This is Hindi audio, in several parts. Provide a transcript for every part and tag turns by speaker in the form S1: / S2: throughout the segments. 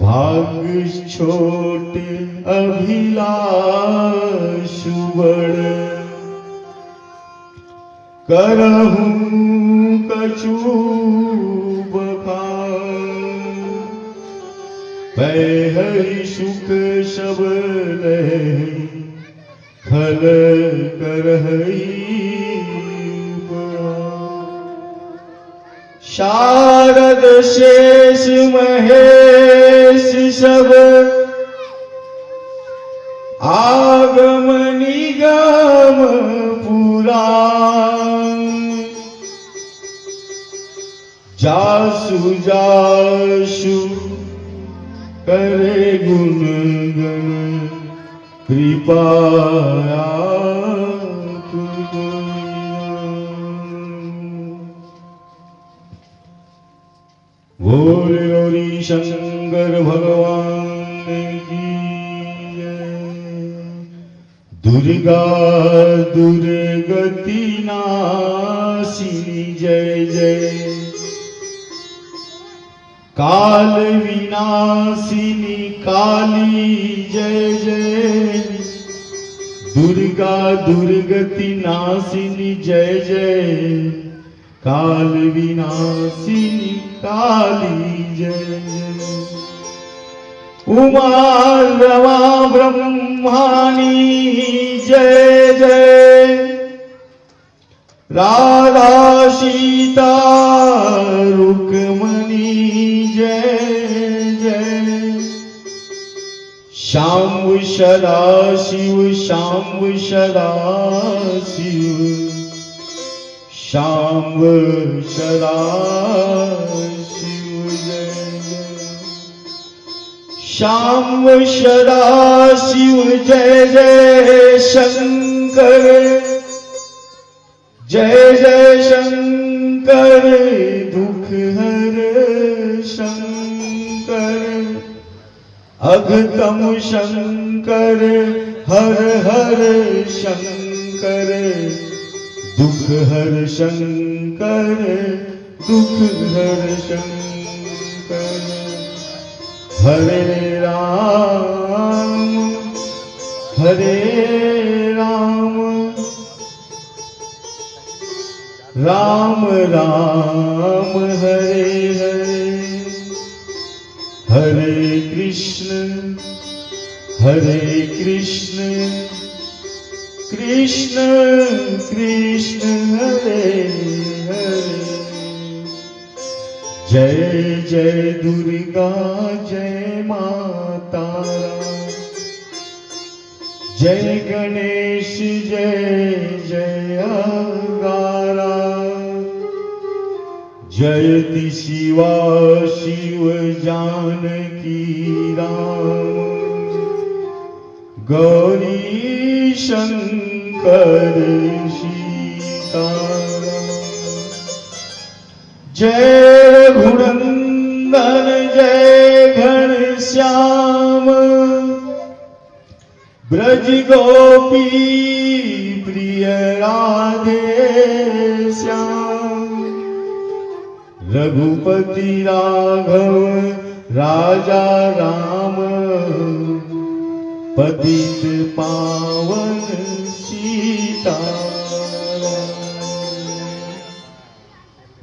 S1: भाग्य छोट अभिलाष बड़, करहूं कछु बखान। हरि सुख सब लहै, खल करहई शारद शेष महेश सब, आगम निगम पुराण। जासु जासु करे गुण गण, कृपया बोल गौरी शंकर भगवान की जय। दुर्गा दुर्गति नाशिनी जय जय, काल विनाशिनी काली जय जय। दुर्गा दुर्गति नाशिनी जय जय, काल विनाशिनी काली जय जय। उमा रमा ब्रह्माणी जय जय, राधा सीता रुक्मणी जय जय। शाम्ब सदा शिव शाम्ब सदा शिव, शाम्ब सदा शिव जय जय। शाम्ब सदा शिव जय जय शंकर, जय जय शंकर दुख हर शंकर। अघतम शंकर हर हर शंकर, दुख हर शंकर दुख हर शंकर। हरे राम राम राम हरे हरे, हरे कृष्ण कृष्ण कृष्ण हरे हरे। जय जय दुर्गा जय माता, जय गणेश जय जय अंगारा। जयति शिवा शिव जानकी राम, गौरी शंकर सीताराम। जय रघुनंदन जय घनश्याम, ब्रज गोपी प्रिय राधे श्याम। रघुपति राघव राजा राम, पतित पावन सीताराम।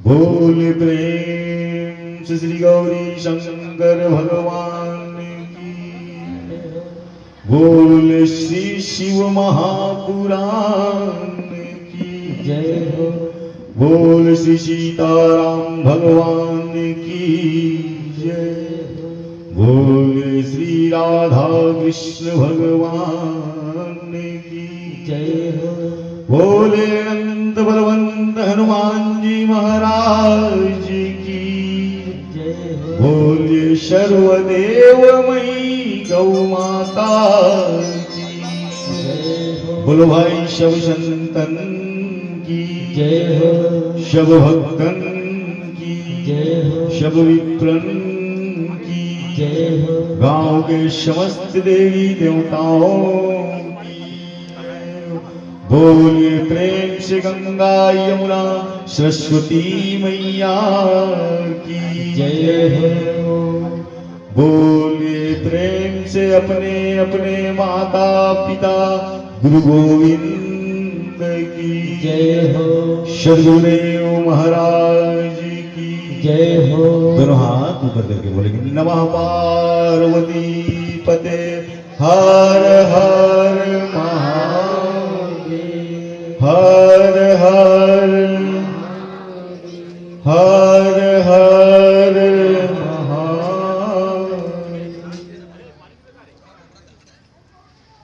S1: बोल प्रेम से श्री गौरी शंकर भगवान की। बोल श्री शिव महापुराण की जय हो। बोल श्री सीताराम भगवान की जय। बोल श्री राधा कृष्ण भगवान की जय हो। बोले अनंत बलवंत हनुमान जी महाराज की जय हो। बोले सर्वदेवमयी गौ माता की जय हो। बोलो भाई शब संतन की जय हो। शब भक्तन की जय हो। शब विप्रन की जय हो। गांव के समस्त देवी देवताओं की जय हो। बोलिए प्रेम से गंगा यमुना सरस्वती मैया की जय हो। बोल प्रेम से अपने अपने माता पिता गुरु गोविंद की
S2: जय हो।
S1: सद्गुरुदेव महाराज की
S2: जय हो।
S1: दोनों हाथ ऊपर करके बोलेंगे नमः पार्वती पते हर हर महादेव हर हर हर हर महादेव।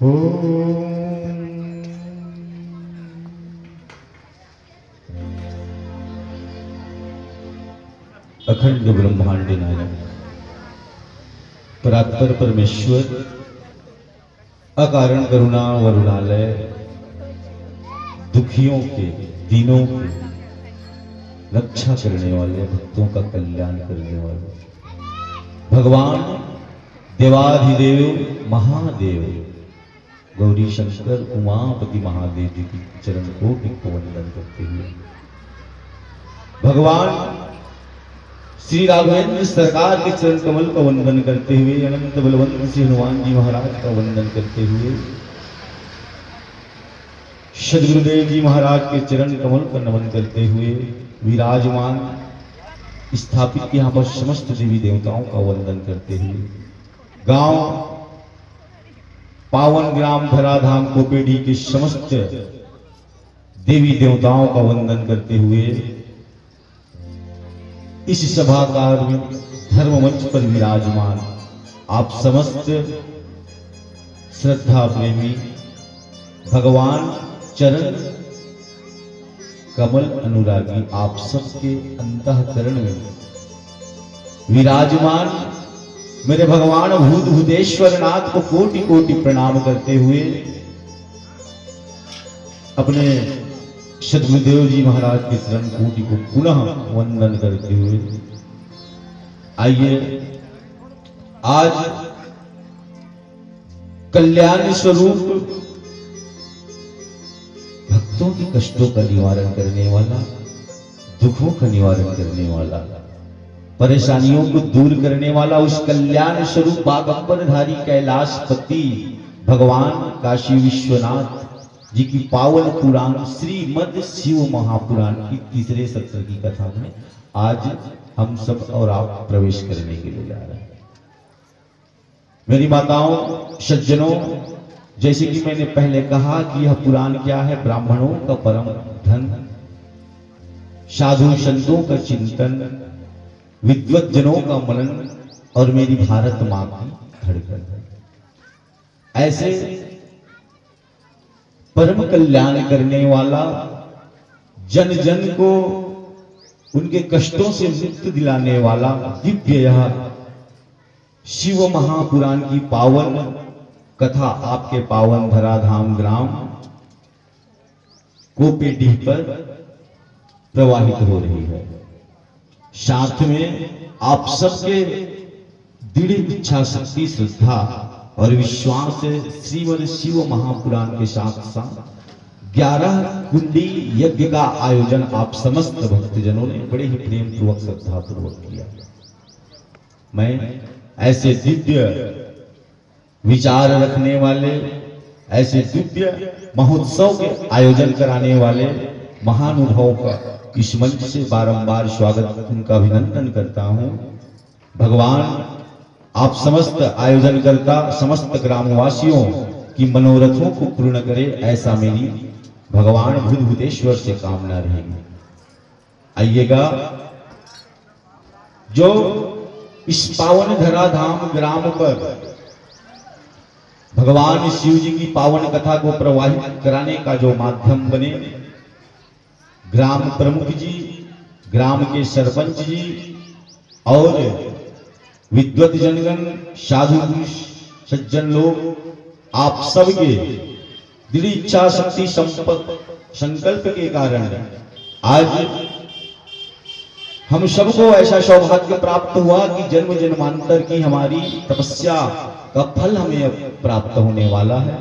S1: ओम अखंड ब्रह्मांड नायक परात्पर परमेश्वर अकारण करुणा वरुणालय दुखियों के दीनों की रक्षा करने वाले भक्तों का कल्याण करने वाले भगवान देवाधिदेव महादेव गौरी शंकर उमापति महादेव जी की चरण कोटि को वंदन करते हुए भगवान श्री राघवेंद्र सरकार के चरण कमल का वंदन करते हुए अनंत बलवंत श्री हनुमान जी महाराज का वंदन करते हुए सद्गुरुदेव जी महाराज के चरण कमल का नमन करते हुए विराजमान स्थापित यहाँ पर समस्त देवी देवताओं का वंदन करते हुए गांव पावन ग्राम धराधाम कोपेडी के समस्त देवी देवताओं का वंदन करते हुए इस सभागार में धर्म मंच पर विराजमान आप समस्त श्रद्धा प्रेमी भगवान चरण कमल अनुरागी आप सबके अंतःकरण में विराजमान मेरे भगवान भूत भूतेश्वर नाथ को कोटि कोटि प्रणाम करते हुए अपने सद्गुरुदेव जी महाराज के चरण कोटि को पुनः वंदन करते हुए आइए आज कल्याण स्वरूप भक्तों के कष्टों का निवारण करने वाला दुखों का निवारण करने वाला परेशानियों को दूर करने वाला उस कल्याण स्वरूप बागंबरधारी कैलाशपति भगवान काशी विश्वनाथ जी की पावन पुराण श्रीमद् शिव महापुराण की तीसरे सत्र की कथा में आज हम सब और आप प्रवेश करने के लिए जा रहे हैं। मेरी माताओं सज्जनों, जैसे कि मैंने पहले कहा कि यह पुराण क्या है, ब्राह्मणों का परम धन, साधु संतों का चिंतन, विद्वत जनों का मनन और मेरी भारत मां की धड़कन। ऐसे परम कल्याण करने वाला, जन जन को उनके कष्टों से मुक्त दिलाने वाला दिव्य यह शिव महापुराण की पावन कथा आपके पावन धराधाम ग्राम कोपेडीह पर प्रवाहित हो रही है। साथ में आप सबके दृढ़ इच्छा शक्ति श्रद्धा और विश्वास से श्रीमद् शिव महापुराण के साथ साथ 11 कुंडी यज्ञ का आयोजन आप समस्त भक्तजनों ने बड़े ही प्रेम पूर्वक श्रद्धा पूर्वक किया। मैं ऐसे दिव्य विचार रखने वाले, ऐसे दिव्य महोत्सव के आयोजन कराने वाले महानुभावों का इस मंच से बारंबार स्वागत, उनका अभिनंदन करता हूं। भगवान आप समस्त आयोजनकर्ता, समस्त ग्रामवासियों की मनोरथों को पूर्ण करे, ऐसा मेरी भगवान भूतेश्वर से कामना रहेगी। आइएगा, जो इस पावन धराधाम ग्राम पर भगवान शिव जी की पावन कथा को प्रवाहित कराने का जो माध्यम बने, ग्राम प्रमुख जी, ग्राम के सरपंच जी और विद्वत जनगण, साधु सज्जन लोग, आप सबके दृढ़ इच्छा शक्ति संकल्प के कारण आज हम सबको ऐसा सौभाग्य प्राप्त हुआ कि जन्म जन्मांतर की हमारी तपस्या का फल हमें प्राप्त होने वाला है,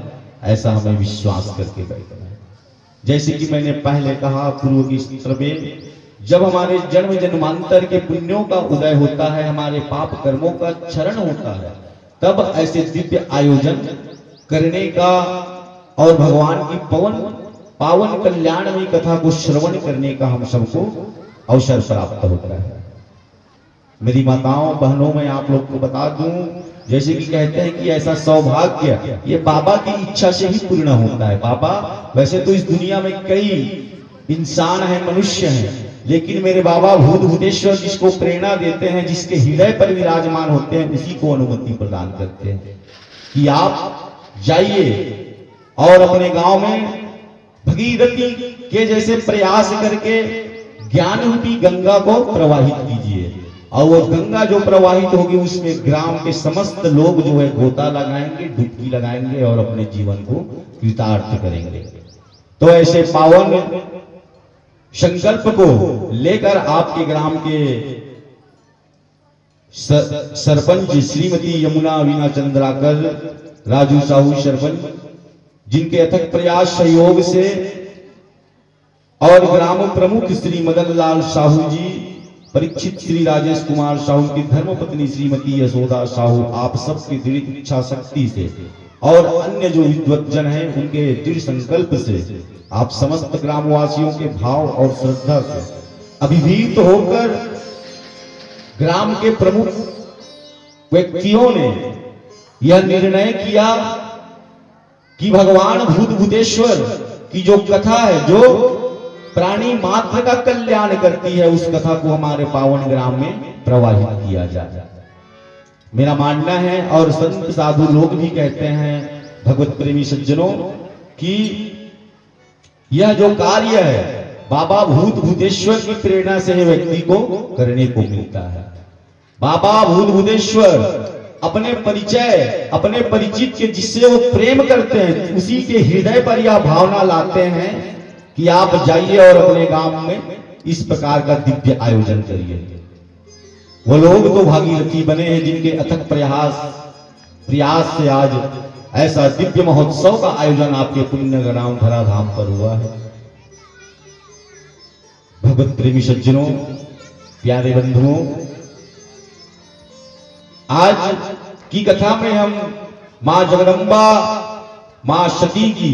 S1: ऐसा हमें विश्वास करके बैठना है। जैसे कि मैंने पहले कहा पूर्व की सत्र में, जब हमारे जन्म जन्मांतर के पुण्यों का उदय होता है, हमारे पाप कर्मों का क्षरण होता है, तब ऐसे दिव्य आयोजन करने का और भगवान की पावन कल्याणमयी कथा को श्रवण करने का हम सबको अवसर प्राप्त होता है। मेरी माताओं बहनों, मैं आप लोग को बता दूं, जैसे कि कहते हैं कि ऐसा सौभाग्य ये बाबा की इच्छा से ही पूर्ण होता है। बाबा वैसे तो इस दुनिया में कई इंसान हैं, मनुष्य हैं, लेकिन मेरे बाबा भूत भूतेश्वर जिसको प्रेरणा देते हैं, जिसके हृदय पर विराजमान होते हैं, उसी को अनुमति प्रदान करते हैं कि आप जाइए और अपने गांव में भगीरथी के जैसे प्रयास करके ज्ञान रूपी गंगा को प्रवाहित कीजिए। और वो गंगा जो प्रवाहित होगी उसमें ग्राम के समस्त लोग जो है गोता लगाएंगे, डुबकी लगाएंगे और अपने जीवन को कृतार्थ करेंगे। तो ऐसे पावन संकल्प को लेकर आपके ग्राम के सरपंच श्रीमती यमुना वीना चंद्राकर राजू साहू सरपंच, जिनके अथक प्रयास सहयोग से, और ग्राम प्रमुख श्री मदन लाल साहू जी, परीक्षित श्री राजेश कुमार साहू की धर्मपत्नी श्रीमती यशोदा साहू, आप सबकी दृढ़ इच्छा शक्ति से और अन्य जो विद्वज्जन हैं उनके दृढ़ संकल्प से आप समस्त ग्रामवासियों के भाव और श्रद्धा से अभिभूत होकर ग्राम के प्रमुख व्यक्तियों ने यह निर्णय किया कि भगवान भूत भूतेश्वर की जो कथा है, जो प्राणी मात्र का कल्याण करती है, उस कथा को हमारे पावन ग्राम में प्रवाहित किया जाए। मेरा मानना है और संत साधु लोग भी कहते हैं, भगवत प्रेमी सज्जनों, कि यह जो कार्य है बाबा भूत भूतेश्वर की प्रेरणा से व्यक्ति को करने को मिलता है। बाबा भूत भूतेश्वर अपने परिचय, अपने परिचित के जिससे वो प्रेम करते हैं, उसी के हृदय पर यह भावना लाते हैं कि आप जाइए और अपने गांव में इस प्रकार का दिव्य आयोजन करिए। वो लोग तो भागीरथी बने हैं जिनके अथक प्रयास से आज ऐसा दिव्य महोत्सव का आयोजन आपके पुण्य ग्राम धराधाम पर हुआ है। भगवत प्रेमी सज्जनों, प्यारे बंधुओं, आज की कथा में हम मां जगदंबा, मां सती की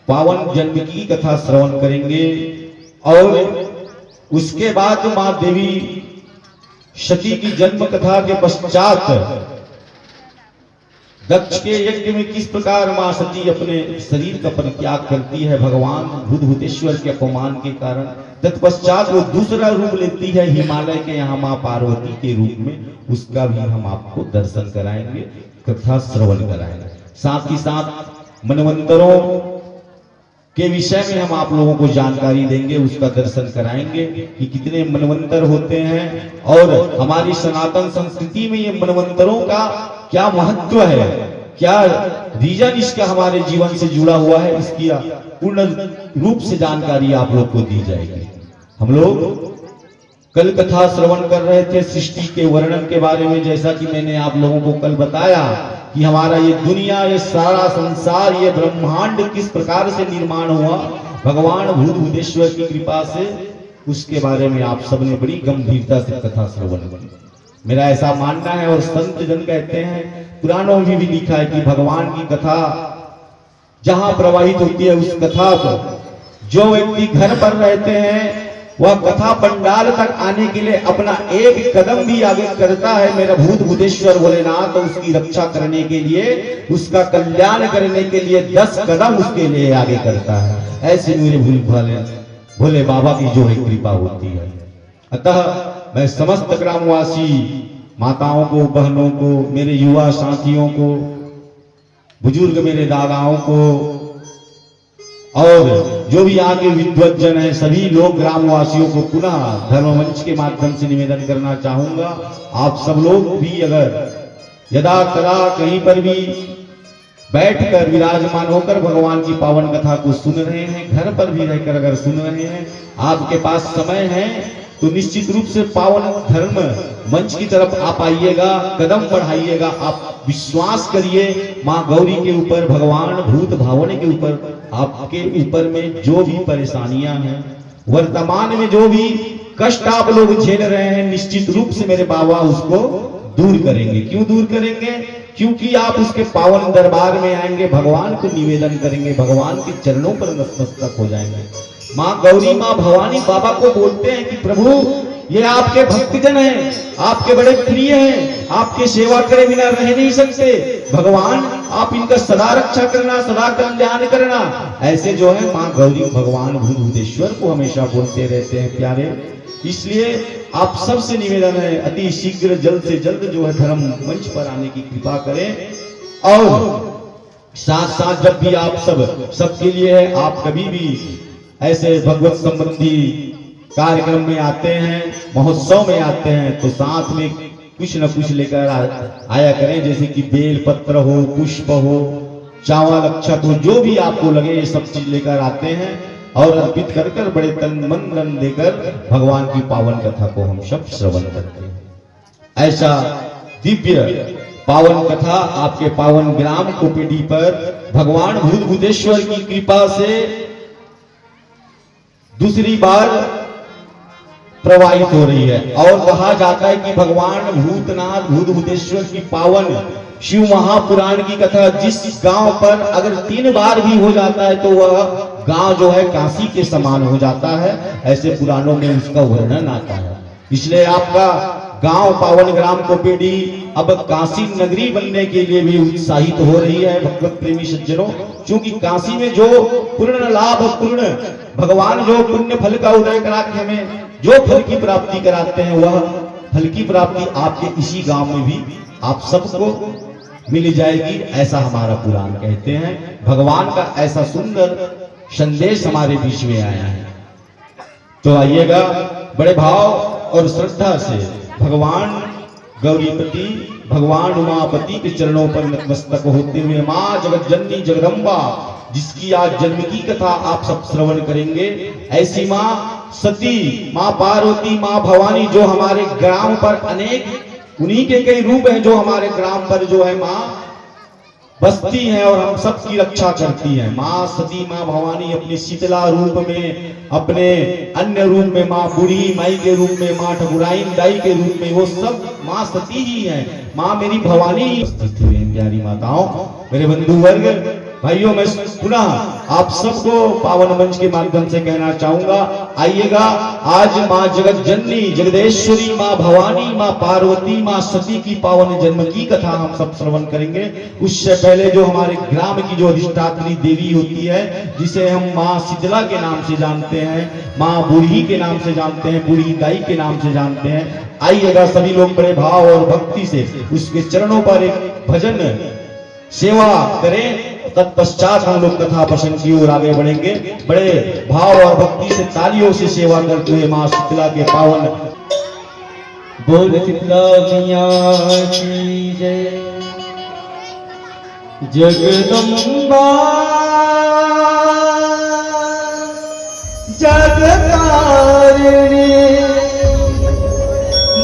S1: पावन जन्म की कथा श्रवण करेंगे और उसके बाद मां देवी सती की जन्म कथा के पश्चात दक्ष के यज्ञ में किस प्रकार मां सती अपने शरीर का परित्याग करती है भगवान भूत भूतेश्वर के अपमान के कारण। तत्पश्चात वो दूसरा रूप लेती है हिमालय के यहाँ मां पार्वती के रूप में, उसका भी हम आपको दर्शन कराएंगे, कथा श्रवण कराएंगे। साथ ही साथ मनवंतरों के विषय में हम आप लोगों को जानकारी देंगे, उसका दर्शन कराएंगे कि कितने मनवंतर होते हैं और हमारी सनातन संस्कृति में ये मनवंतरों का क्या महत्व है, क्या रीजन इसका हमारे जीवन से जुड़ा हुआ है, इसकी पूर्ण रूप से जानकारी आप लोग को दी जाएगी। हम लोग कल कथा श्रवण कर रहे थे सृष्टि के वर्णन के बारे में, जैसा कि मैंने आप लोगों को कल बताया कि हमारा ये दुनिया, ये सारा संसार, ये ब्रह्मांड किस प्रकार से निर्माण हुआ भगवान भूत भूतेश्वर की कृपा से, उसके बारे में आप सबने बड़ी गंभीरता से कथा श्रवण की। मेरा ऐसा मानना है और संत जन कहते हैं, पुराणों में भी लिखा है कि भगवान की कथा जहां प्रवाहित होती है, उस कथा को जो व्यक्ति घर पर रहते हैं वह कथा पंडाल तक आने के लिए अपना एक कदम भी आगे करता है। मेरा भूत भूतेश्वर भोलेनाथ तो उसकी रक्षा करने के लिए, उसका कल्याण करने के लिए 10 कदम उसके लिए आगे करता है। ऐसे मेरे भोले बाबा की जो है कृपा होती है। अतः मैं समस्त ग्रामवासी माताओं को, बहनों को, मेरे युवा साथियों को, बुजुर्ग मेरे दादाओं को और जो भी आगे विद्वज्जन है, सभी लोग ग्रामवासियों को पुनः धर्ममंच के माध्यम से निवेदन करना चाहूंगा, आप सब लोग भी अगर यदा कदा कहीं पर भी बैठकर विराजमान होकर भगवान की पावन कथा को सुन रहे हैं, घर पर भी रहकर अगर सुन रहे हैं, आपके पास समय है तो निश्चित रूप से पावन धर्म मंच की तरफ आप आइएगा, कदम बढ़ाइएगा। आप विश्वास करिए मां गौरी के ऊपर, भगवान भूत भावने के ऊपर, आपके ऊपर में जो भी परेशानियां हैं, वर्तमान में जो भी कष्ट आप लोग झेल रहे हैं, निश्चित रूप से मेरे बाबा उसको दूर करेंगे। क्यों दूर करेंगे? क्योंकि आप उसके पावन दरबार में आएंगे, भगवान को निवेदन करेंगे, भगवान के चरणों पर नतमस्तक हो जाएंगे। माँ गौरी, माँ भवानी बाबा को बोलते हैं कि प्रभु ये आपके भक्तजन हैं, आपके बड़े प्रिय हैं, आपके सेवा करे बिना रह नहीं सकते। भगवान आप इनका सदा रक्षा करना, सदा कल्याण करना। ऐसे जो है माँ गौरी भगवान भूतेश्वर को हमेशा बोलते रहते हैं प्यारे। इसलिए आप सबसे निवेदन है, अति शीघ्र जल्द से जल्द जो है धर्म मंच पर आने की कृपा करें। और साथ साथ जब भी आप सबके लिए है, आप कभी भी ऐसे भगवत संबंधी कार्यक्रम में आते हैं, महोत्सव में आते हैं, तो साथ में कुछ न कुछ लेकर आया करें, जैसे कि बेल पत्र हो, पुष्प हो, चावल अक्षत हो, जो भी आपको लगे ये सब चीज लेकर आते हैं और अर्पित कर कर बड़े तन मन धन देकर भगवान की पावन कथा को हम सब श्रवण करते हैं। ऐसा दिव्य पावन कथा आपके पावन ग्राम कोपेडी पर भगवान भूतेश्वर की कृपा से दूसरी बार प्रवाहित हो रही है। और कहा जाता है कि भगवान भूतनाथ भूतेश्वर की पावन शिव महापुराण की कथा जिस गांव पर अगर 3 बार भी हो जाता है तो वह गांव जो है काशी के समान हो जाता है, ऐसे पुराणों में उसका वर्णन आता है। इसलिए आपका गांव पावन ग्राम कोपेडी अब काशी नगरी बनने के लिए भी उत्साहित हो रही है भगवत प्रेमी सज्जनों, क्योंकि काशी में जो पूर्ण लाभ, पूर्ण भगवान जो पुण्य फल का उदय करा के हमें जो फल की प्राप्ति कराते हैं, वह फल की प्राप्ति आपके इसी गांव में भी आप सबको मिल जाएगी, ऐसा हमारा पुराण कहते हैं। भगवान का ऐसा सुंदर संदेश हमारे बीच में आया है। तो आइएगा बड़े भाव और श्रद्धा से भगवान गौरीपति, भगवान उमापति के चरणों पर नतमस्तक होते हुए माँ जगत जननी जगदम्बा, जिसकी आज जन्म की कथा आप सब श्रवण करेंगे, ऐसी माँ सती, माँ पार्वती, माँ भवानी जो हमारे ग्राम पर अनेक, उन्हीं के कई रूप हैं जो हमारे ग्राम पर जो है माँ बसती हैं और हम सबकी रक्षा करती हैं। माँ सती, माँ भवानी अपने शीतला रूप में, अपने अन्य रूप में माँ बूढ़ी माई के रूप में, माँ ठकुराइन दाई के रूप में, वो सब माँ सती ही हैं। माँ मेरी भवानी स्थित हुई हैं। प्यारी माताओं, मेरे बंधु वर्ग, भाइयों, मैं पुनः आप सबको पावन मंच के माध्यम से कहना चाहूंगा, आइएगा आज माँ जगत जननी जगदेश्वरी, माँ भवानी, माँ पार्वती, माँ सती की पावन जन्म की कथा हम सब श्रवण करेंगे। उससे पहले जो हमारे ग्राम की जो अधिष्ठात्री देवी होती है, जिसे हम माँ शीतला के नाम से जानते हैं, माँ बूढ़ी के नाम से जानते हैं, बूढ़ी दाई के नाम से जानते हैं, आइएगा सभी लोग बड़े भाव और भक्ति से उसके चरणों पर एक भजन सेवा करें। तत्पश्चात हम लोग कथा प्रसंग की ओर आगे बढ़ेंगे। बड़े भाव और भक्ति से तालियों से सेवा करते हुए माँ शीतला के पावन बोल शीतला मैया की जय। जगदम्बा जगतारिणी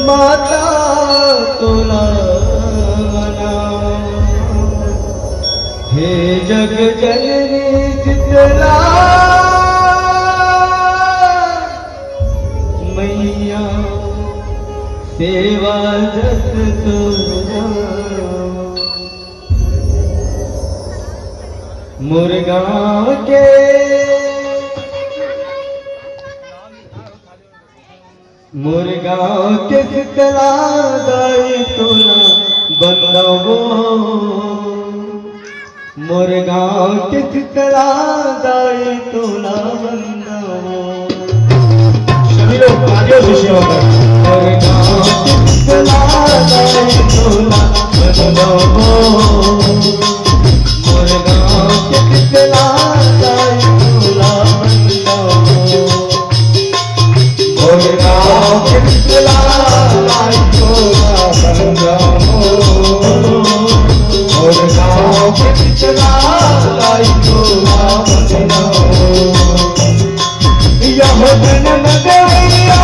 S1: माता तुला, हे जग जननी शीतला मैया सेवा जस तुझा। मुरगांव के शीतला दाई तोला बंदवो, मुरगांव के शीतला दाई तोला बंदवो। सभी लोग तालियों से सेवा करें। मुरगांव के शीतला दाई तोला बंदवो, मुरगांव के शीतला दाई तोला बंदवो, मुरगांव के शीतला दाई तोला बंदवो, मुरगांव के शीतला दाई तोला बंदवो। यह जन्म गया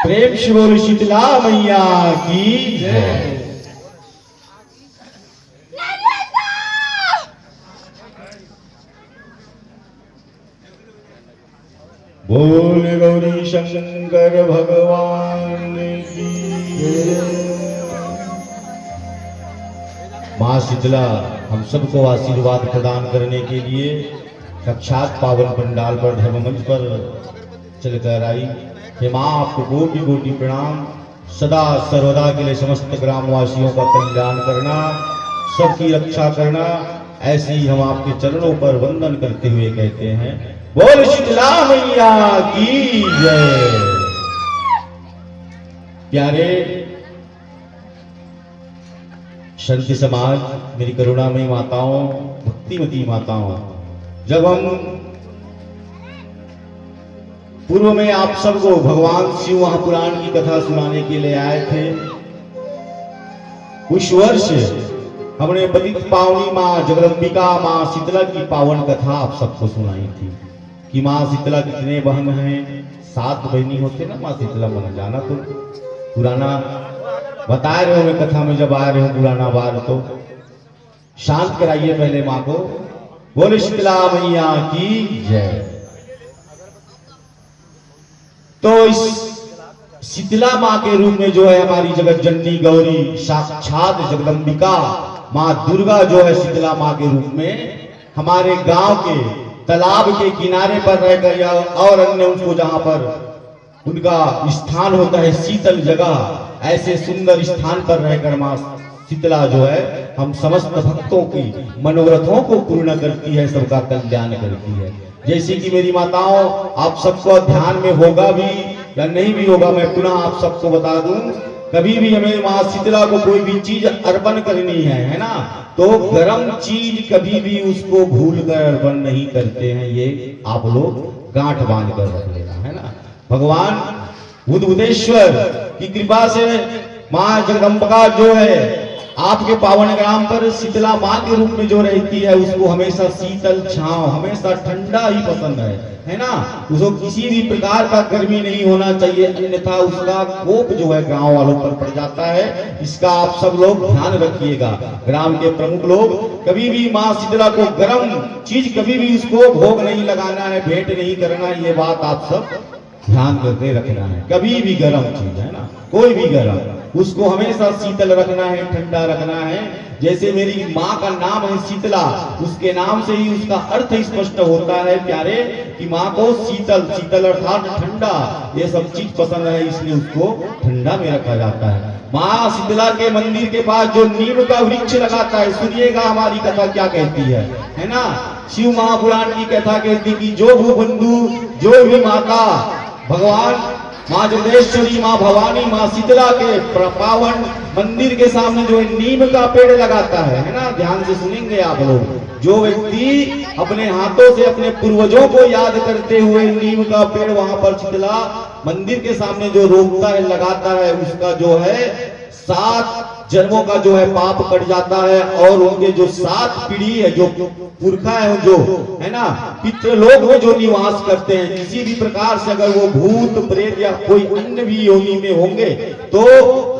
S1: प्रेम से बोलो शीतला मैया की जय। बोल गौरी शंकर भगवान की मां शीतला हम सबको आशीर्वाद प्रदान करने के लिए साक्षात पावन पंडाल पर धर्ममंच पर चलकर आई। हे मां आपको कोटि कोटि प्रणाम। सदा सर्वदा के लिए समस्त ग्रामवासियों का कल्याण करना, सबकी रक्षा करना, ऐसी हम आपके चरणों पर वंदन करते हुए कहते हैं बोल शीतला मैया की जय। प्यारे संत समाज, मेरी करुणामयी माताओं, भक्तिमती माताओं, जब हम पूर्व में आप सबको भगवान शिव महापुराण की कथा सुनाने के लिए आए थे, उस वर्ष हमने पतित पावनी माँ जगदम्बिका माँ शीतला की पावन कथा आप सबको सुनाई थी कि माँ शीतला कितने बहन हैं। 7 बहनी होते ना माँ शीतला, मन जाना तो पुराना बता रहे हो, मैं कथा में जब आ रहे हो पुराना बार, तो शांत कराइए पहले माँ को। बोले शीतला मैया की जय। तो इस शीतला माँ के रूप में जो है हमारी जगत जननी गौरी साक्षात जगदम्बिका माँ दुर्गा जो है शीतला माँ के रूप में हमारे गांव के तालाब के किनारे पर रहकर या और अन्य उनको जहां पर उनका स्थान होता है शीतल जगह, ऐसे सुंदर स्थान पर रहकर माँ शीतला जो है हम समस्त भक्तों की मनोरथों को पूर्ण करती है, सबका कल्याण करती है। जैसे कि मेरी माताओं आप सबको ध्यान में होगा भी या नहीं भी होगा, मैं पुनः आप सबको बता दूं, कभी भी हमें माँ शीतला को कोई भी चीज अर्पण करनी है ना, तो गर्म चीज कभी भी उसको भूल कर अर्पण नहीं करते हैं। ये आप लोग गांठ बांध कर रख लेना है ना। भगवान बुद्धेश्वर की कृपा से माँ जगदम्बिका जो है आपके पावन ग्राम पर शीतला माँ के रूप में जो रहती है, उसको हमेशा शीतल छांव, हमेशा ठंडा ही पसंद है ना। उसको किसी भी प्रकार का गर्मी नहीं होना चाहिए, अन्यथा उसका कोप जो है गांव वालों पर पड़ जाता है। इसका आप सब लोग ध्यान रखिएगा। ग्राम के प्रमुख लोग कभी भी माँ शीतला को गर्म चीज कभी भी उसको भोग नहीं लगाना है, भेंट नहीं करना है, ये बात आप सब ध्यान करके रखना है। कभी भी गर्म चीज है ना, कोई भी गर्म, उसको हमेशा शीतल रखना है, ठंडा रखना है। जैसे मेरी माँ का नाम है शीतला, उसके नाम से ही उसका अर्थ स्पष्ट होता है प्यारे कि माँ को शीतल, शीतल अर्थात ठंडा, ये सब चीज पसंद है, इसलिए उसको ठंडा में रखा जाता है। माँ शीतला के मंदिर के पास जो नीम का वृक्ष लगाता है, सुनिएगा हमारी कथा क्या कहती है ना। शिव महापुराण की कथा कहती कि जो भूबंधु, जो भी माता भगवान माँ जगदेश्वरी, माँ भवानी, माँ शीतला के पावन मंदिर के सामने जो है नीम का पेड़ लगाता है ना, ध्यान से सुनेंगे आप लोग। जो व्यक्ति अपने हाथों से अपने पूर्वजों को याद करते हुए नीम का पेड़ वहां पर शीतला मंदिर के सामने जो रोकता है, लगाता है, उसका जो है 7 जन्मों का जो है पाप कट जाता है। और उनके जो 7 पीढ़ी है, जो पुरखा है, जो है ना पितृलोक में जो निवास करते हैं, किसी भी प्रकार से अगर वो भूत प्रेत या कोई अन्य भी योनि में होंगे, तो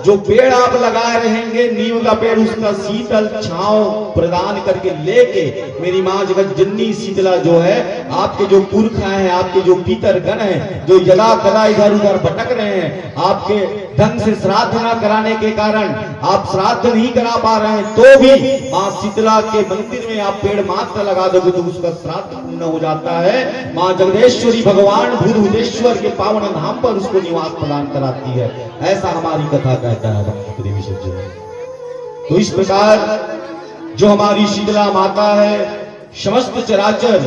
S1: जो पेड़ आप लगाए रहेंगे नीम का पेड़, उसका शीतल छांव प्रदान करके लेके मेरी माँ जगत जननी शीतला जो है आपके जो पुरखा है, आपके जो पितरगण है, जो यदा कदा इधर उधर भटक रहे हैं, आपके ढंग से श्राद्ध न कराने के कारण आप श्राद्ध नहीं करा पा रहे हैं, तो भी माँ शीतला के मंदिर में आप पेड़ मात्र लगा दोगे तो उसका श्राद्ध पूर्ण हो जाता है। माँ जगदेश्वरी भगवान बुद्धेश्वर के पावन धाम पर उसको निवास प्रदान कराती है, ऐसा हमारी कथा कहता है भक्त देवी सज्जन। तो इस प्रकार जो हमारी शीतला माता है, समस्त चराचर,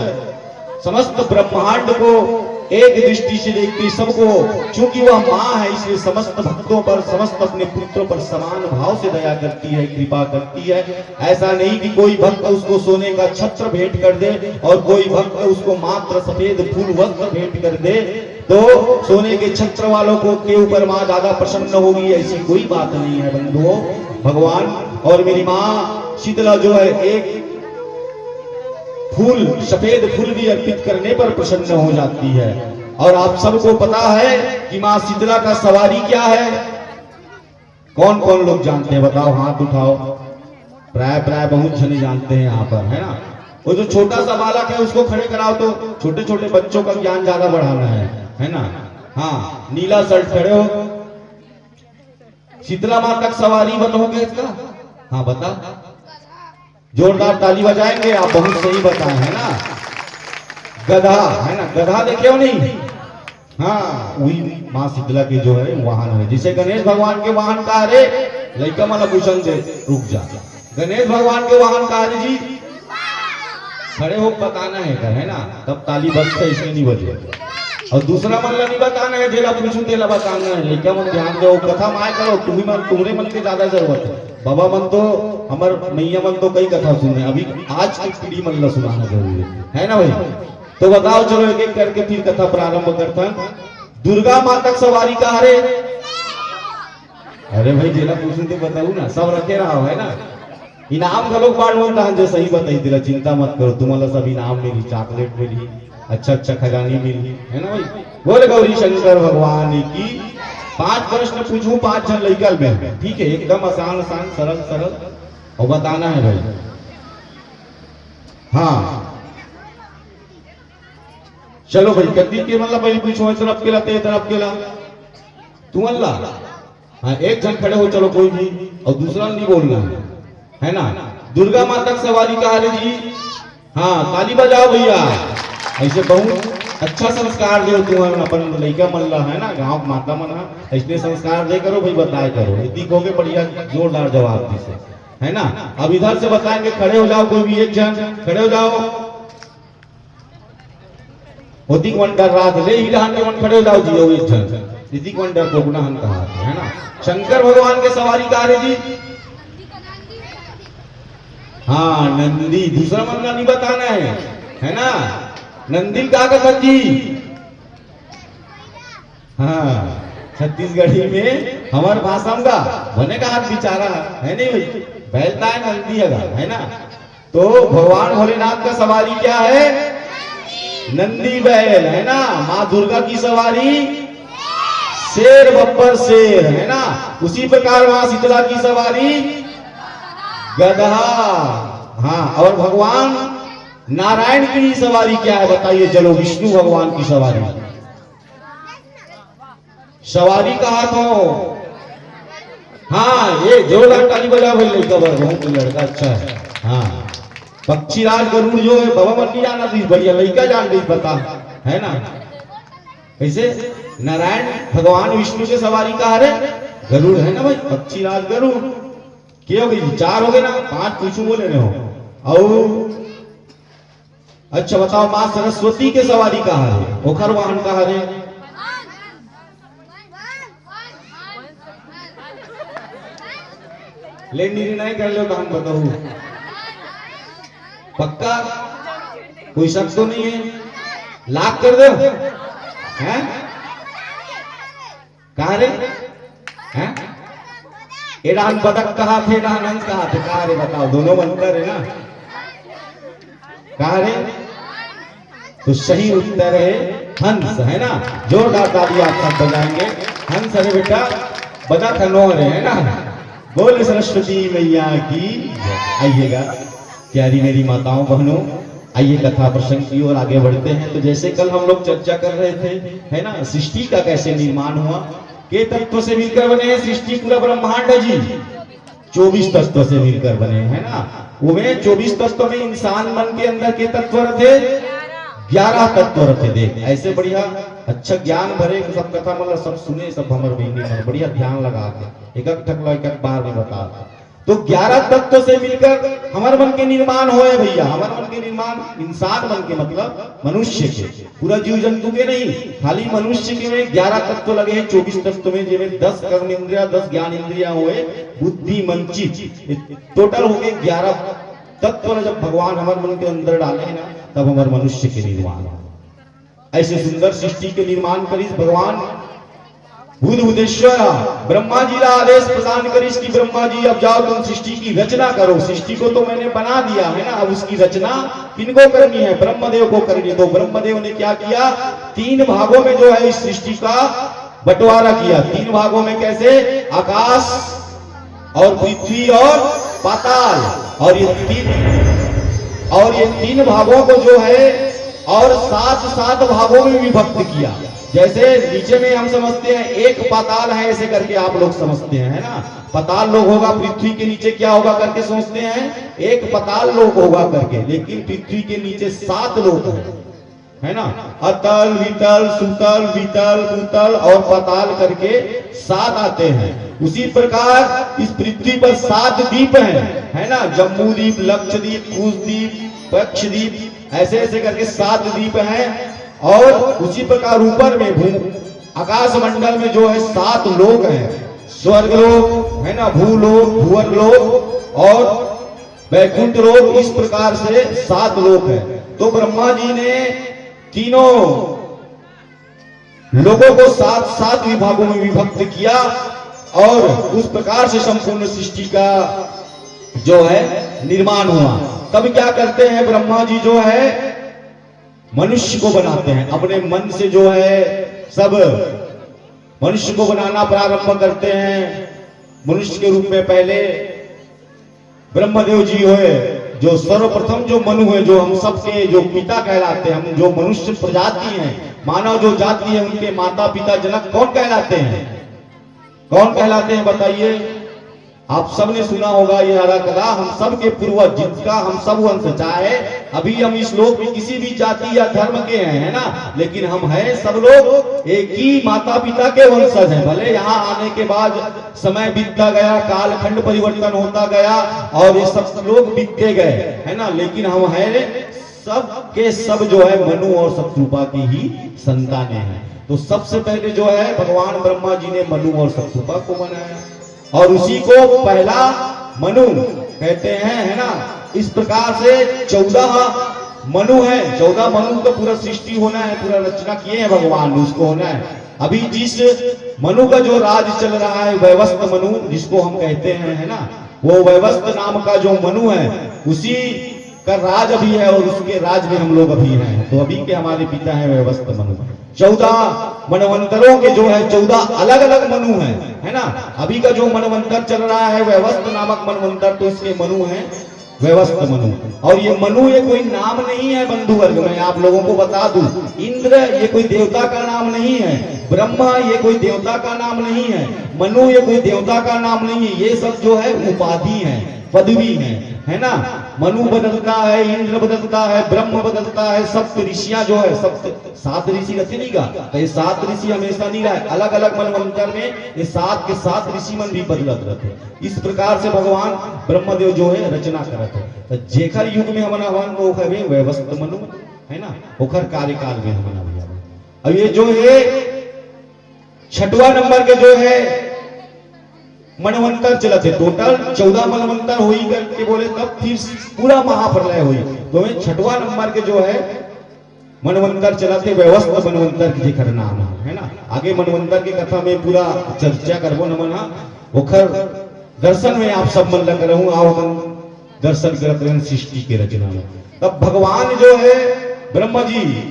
S1: समस्त ब्रह्मांड को एक दृष्टि से देखती, सबको, चूंकि वह माँ है इसलिए समस्त भक्तों पर, समस्त अपने पुत्रों पर समान भाव से दया करती है, कृपा करती है। ऐसा नहीं कि कोई भक्त उसको सोने का छत्र भेंट कर दे और कोई भक्त उसको मात्र सफेद फूल वस्त्र भेंट कर दे तो सोने के छत्र वालों को के ऊपर माँ ज्यादा प्रसन्न होगी, ऐसी कोई बात नहीं है बंधुओं। भगवान और मेरी माँ शीतला जो है एक फूल, सफेद फूल भी अर्पित करने पर प्रसन्न हो जाती है। और आप सबको पता है कि माँ शीतला का सवारी क्या है? कौन कौन लोग जानते हैं बताओ, हाथ उठाओ। प्राय प्राय बहुत जने जानते हैं यहाँ पर, है ना। वो जो छोटा सा बालक है उसको खड़े कराओ, तो छोटे छोटे बच्चों का ज्ञान ज्यादा बढ़ाना है ना। हाँ, नीला शर्ट, खड़े हो। शीतला माँ तक सवारी बनोगे इसका? हाँ बता, जोरदार ताली बजाएंगे आप, बहुत सही बताए है ना। गधा है ना, गधा देखे हो नहीं? हाँ, वही माँ शीतला के जो है वाहन है। जिसे गणेश भगवान के वाहन का, अरे लड़का माला पूछन से रुक जा, गणेश भगवान के वाहन का अरे जी खड़े हो बताना है ना, तब ताली बजते, इसलिए नहीं बजे। और दूसरा मन नहीं बताना है, जेला पूछू तेला बताना है। लड़का मन ध्यान दो, कथा माय करो, तुम्हें मन, तुम्हारे मन के ज्यादा जरूरत है। बाबा मन तो हमार मैया मन तो कई कथा सुने, अभी आज की पीढ़ी मन ला सुनाना जरूरी है ना भाई। तो बताओ, चलो एक एक करके फिर कथा प्रारंभ करता है। दुर्गा माँ तक सवारी का, अरे भाई जेला पूछू तो बताऊ ना, सब रखे रहा है ना। इनाम का लोग बाढ़ बोलता है जो सही बताई दिला, चिंता मत करो, तुम्हारा सब इनाम मिली, चॉकलेट मिली, अच्छा अच्छा खजानी मिली, है ना भाई। बोले गौरी शंकर भगवान की। 5 प्रश्न पूछूं 5 जन लड़कल में, ठीक है, एकदम आसान आसान सरल सरल और बताना है भाई। हाँ चलो भाई, कद्दी के मतलब पहले पूछो, तरफ के लाते तरफ के ला तू अल्लाह। हाँ एक जन खड़े हो चलो कोई भी, और दूसरा नहीं बोलना है ना। दुर्गा माता की सवारी कहा रे जी, हाँ ताली बजाओ भैया। ऐसे बहुत अच्छा संस्कार दे तुम अपन लड़का मल्ला है ना, गांव माता मना ऐसे संस्कार दे करो भाई, बताए करो, यदि कहोगे बढ़िया जोरदार जवाब दी से, है ना। अब इधर से बताएंगे, खड़े हो जाओ कोई भी एक जन, खड़े हो जाओ। होती वंडर रात ले हिलान के वन खड़े हो जाओ जी, वो एक जन इसी वंडर को गुना हम कहा है ना। शंकर भगवान के सवारी कहा रे जी, हाँ नंदी। दूसरा मंगा नहीं बताना है ना। नंदी का कथक जी, हाँ छत्तीसगढ़ी में हमारे भाषा का बने का हाथ बिचारा है नहीं भाई, बैलता है नंदी है ना। तो भगवान भोलेनाथ का सवारी क्या है, नंदी बैल, है ना। माँ दुर्गा की सवारी शेर बब्बर शेर, है ना। उसी प्रकार माँ शीतला की सवारी गधा, हाँ। और भगवान नारायण की सवारी क्या है बताइए, चलो विष्णु भगवान की सवारी। सवारी का हाथ हो, हाँ ये जोरदार ताली बजा भाई, लड़का बहुत लड़का अच्छा है। हाँ पक्षीराज गरुड़ जो है बाबा मन नहीं जाना थी, बढ़िया लड़का जान रही पता है ना। कैसे नारायण भगवान विष्णु के सवारी कहा रे गरुड़, है ना भाई, पक्षीराज गरुड़। क्या हो गई 4 हो गए ना, 5 पूछू बोले रहे हो। और अच्छा बताओ, माँ सरस्वती के सवारी कहा है, ओखर वाहन कहा रे, ले निर्णय कर लो, हम बताओ पक्का, कोई शक तो नहीं है, लाख कर दो, हैं कहा रे, हैं ईरान बदक कहा थे, ईरान हंस कहा थे, कहा रे बताओ, दोनों अंतर है ना, कहा रे। तो सही उत्तर है हंस, है ना। जोरदार ताली आप सब बजाएंगे, हंस है बेटा, बदक हनोर है ना। बोल सरस्वती मैया की। आइएगा प्यारी मेरी माताओं बहनों, आइए कथा प्रसंग की ओर आगे बढ़ते हैं। तो जैसे कल हम लोग चर्चा कर रहे थे, है ना, सृष्टि का कैसे निर्माण हुआ, के तत्व से मिलकर बने हैं सृष्टि, पूरा ब्रह्मांड है जी 24 तत्व से मिलकर बने, है ना। वो 24 तत्व में इंसान मन के अंदर के तत्व थे, 11 तत्व रखे। देख ऐसे बढ़िया अच्छा ज्ञान भरे सब कथा मतलब सब सुने, सब हमारे बहनी बढ़िया ध्यान लगा के एक एक बार में बता। तो 11 तत्व से मिलकर हमारे मन के निर्माण हुए भैया। हमारे मन के निर्माण इंसान मन के मतलब मनुष्य के, पूरा जीव जंतु के नहीं, खाली मनुष्य के में 11 तत्व लगे हैं 24 तत्व में, जिसमें 10 कर्म इंद्रिया 10 ज्ञान इंद्रिया हुए, बुद्धि मन चित्त, टोटल हो गए 11 तत्व। जब भगवान हमारे मन के अंदर डाले हैं ना, तब हमारे मनुष्य के निर्माण। ऐसे सुंदर सृष्टि के निर्माण करी भगवान बुध बुधेश्वर ब्रह्मा जी का आदेश प्रदान करिस कि ब्रह्मा जी अब जाओ तुम सृष्टि की रचना करो। सृष्टि को तो मैंने बना दिया है ना, अब उसकी रचना किनको करनी है, ब्रह्मदेव को करनी है। तो ब्रह्मदेव ने क्या किया, 3 भागों में जो है इस सृष्टि का बंटवारा किया। 3 भागों में कैसे, आकाश और पृथ्वी और पाताल, और ये 3 भागों को जो है और 7 भागों में विभक्त किया। जैसे नीचे में हम समझते हैं एक पाताल है, ऐसे करके आप लोग समझते हैं, है ना। पाताल लोक होगा, पृथ्वी के नीचे क्या होगा करके सोचते हैं, एक पाताल लोक होगा करके, लेकिन पृथ्वी के नीचे 7 लोक है ना। अतल वितल सुतल वितल भूतल और पाताल करके 7 आते हैं। उसी प्रकार इस पृथ्वी पर 7 द्वीप हैं, है ना, जम्बू द्वीप, लक्षद्वीप, कुशद्वीप, पक्षद्वीप, ऐसे ऐसे करके 7 द्वीप हैं। और उसी प्रकार ऊपर में आकाश मंडल में जो है 7 लोक हैं, स्वर्ग लोक, है ना, भूलोक, भुवन लोक और वैकुंठ लोक। इस प्रकार से 7 लोक है। तो ब्रह्मा जी ने तीनों लोगों को 7 विभागों में विभक्त किया और उस प्रकार से संपूर्ण सृष्टि का जो है निर्माण हुआ। तब क्या करते हैं ब्रह्मा जी जो है मनुष्य को बनाते हैं, अपने मन से जो है सब मनुष्य को बनाना प्रारंभ करते हैं। मनुष्य के रूप में पहले ब्रह्मदेव जी हुए, जो सर्वप्रथम जो मनु है, जो हम सबके जो पिता कहलाते हैं। हम जो मनुष्य प्रजाति हैं, मानव जो जाति है, उनके माता पिता जनक कौन कहलाते हैं? कौन कहलाते हैं बताइए? आप सबने सुना होगा ये हरा कदा, हम सब के पूर्वज जिनका हम सब वंश, चाहे अभी हम इस लोक में किसी भी जाति या धर्म के हैं, है ना, लेकिन हम हैं सब लोग एक ही माता पिता के वंशज हैं। भले यहाँ आने के बाद समय बीतता गया, कालखंड परिवर्तन होता गया और ये सब लोग बीतते गए, है ना, लेकिन हम हैं सब के सब जो है मनु और शत्रुपा की ही संतानें हैं। तो सबसे पहले जो है भगवान ब्रह्मा जी ने मनु और शत्रुपा को बनाया और उसी को पहला मनु कहते हैं, है ना। इस प्रकार से 14 मनु है, 14 मनु का पूरा सृष्टि होना है, पूरा रचना किए हैं भगवान, उसको होना है। अभी जिस मनु का जो राज चल रहा है, वैवस्वत मनु जिसको हम कहते हैं, है ना, वो वैवस्वत नाम का जो मनु है उसी का राज अभी है और उसके राज में हम लोग अभी हैं। तो अभी के हमारे पिता हैं वैवस्वत मनु। 14 मनवंतरों के जो है 14 अलग अलग मनु हैं, है ना। अभी का जो मनवंतर चल रहा है वैवस्वत नामक मनवंतर, तो इसके मनु हैं वैवस्वत मनु। और ये मनु ये कोई नाम नहीं है बंधु वर्ग, मैं आप लोगों को बता दूं। इंद्र ये कोई देवता का नाम नहीं है, ब्रह्मा ये कोई देवता का नाम नहीं है, मनु ये कोई देवता का नाम नहीं है। ये सब जो है उपाधि है, पदवी है ना। मनु बदलता है, इंद्र बदलता है, ब्रह्म बदलता है, सप्त ऋषियां जो है, सप्त 7 ऋषि रखे नहीं का, तो ये 7 ऋषि हमेशा नहीं रहे, अलग अलग मनवंतर में ये 7 के 7 ऋषि मन भी बदलत रहते। इस प्रकार से भगवान ब्रह्मदेव जो है रचना करते हैं। तो जेखर युग में हमना हवन वो है वैवस्वत मनु, है ना, ओखर कार्यकाल में हमना भैया। अब ये जो है 6वां नंबर के जो है मनवंतर चलते, टोटल 14 मनवंतर हुई करके बोले, तब फिर पूरा महाप्रलय हुई। तो 6वां नंबर के जो है मनवंतर चलाते वैवस्वत मनवंतर की जेखर नाम है ना। आगे मनवंतर की कथा में पूरा चर्चा करबो न मना, ओखर दर्शन में आप सब मन लग रहूं, आओ हम दर्शन करत रहें सृष्टि के रचना में। तब भगवान जो है ब्रह्मा जी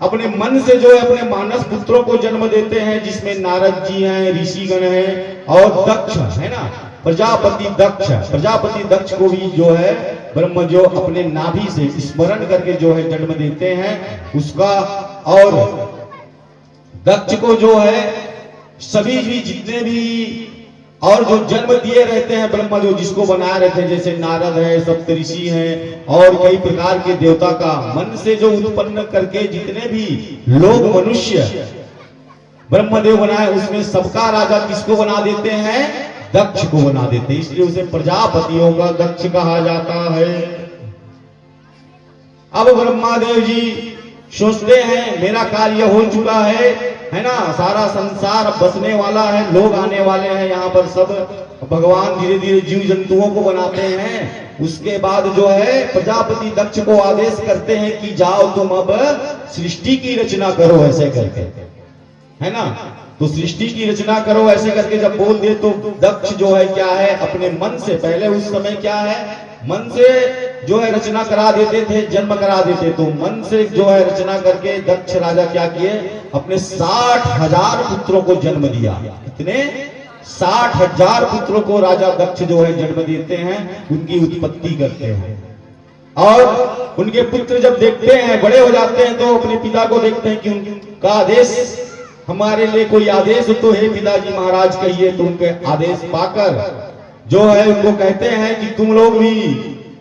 S1: अपने मन से जो है अपने मानस पुत्रों को जन्म देते हैं, जिसमें नारद जी हैं, ऋषिगण हैं और दक्ष है ना, प्रजापति दक्ष। प्रजापति दक्ष को भी जो है ब्रह्म जो अपने नाभि से स्मरण करके जो है जन्म देते हैं उसका। और दक्ष को जो है सभी भी जितने भी और जो जन्म दिए रहते हैं ब्रह्मा जो जिसको बनाए रहते हैं, जैसे नारद है, सप्तऋषि हैं और कई प्रकार के देवता का मन से जो उत्पन्न करके जितने भी लोग मनुष्य ब्रह्मदेव बनाए, उसमें सबका राजा किसको बना देते हैं? दक्ष को बना देते हैं। इसलिए उसे प्रजापतियों का दक्ष कहा जाता है। अब ब्रह्मादेव जी सोचते हैं मेरा कार्य हो चुका है ना, सारा संसार बसने वाला है, लोग आने वाले हैं यहाँ पर सब। भगवान धीरे धीरे जीव जंतुओं को बनाते हैं। उसके बाद जो है प्रजापति दक्ष को आदेश करते हैं कि जाओ तुम अब सृष्टि की रचना करो, ऐसे करके, है ना। तो सृष्टि की रचना करो ऐसे करके जब बोल दे तो दक्ष जो है क्या है अपने मन से, पहले उस समय क्या है मन से जो है रचना करा देते थे, जन्म करा देते। तो मन से जो है रचना करके दक्ष राजा क्या किए, अपने 60,000 पुत्रों को जन्म दिया। कितने? 60,000 पुत्रों को राजा दक्ष जो है जन्म देते हैं, उनकी उत्पत्ति करते हैं। और उनके पुत्र जब देखते हैं बड़े हो जाते हैं तो अपने पिता को देखते हैं कि उनका आदेश, हमारे लिए कोई आदेश तो है पिताजी महाराज कहिए। तो उनके आदेश पाकर जो है उनको कहते हैं कि तुम लोग भी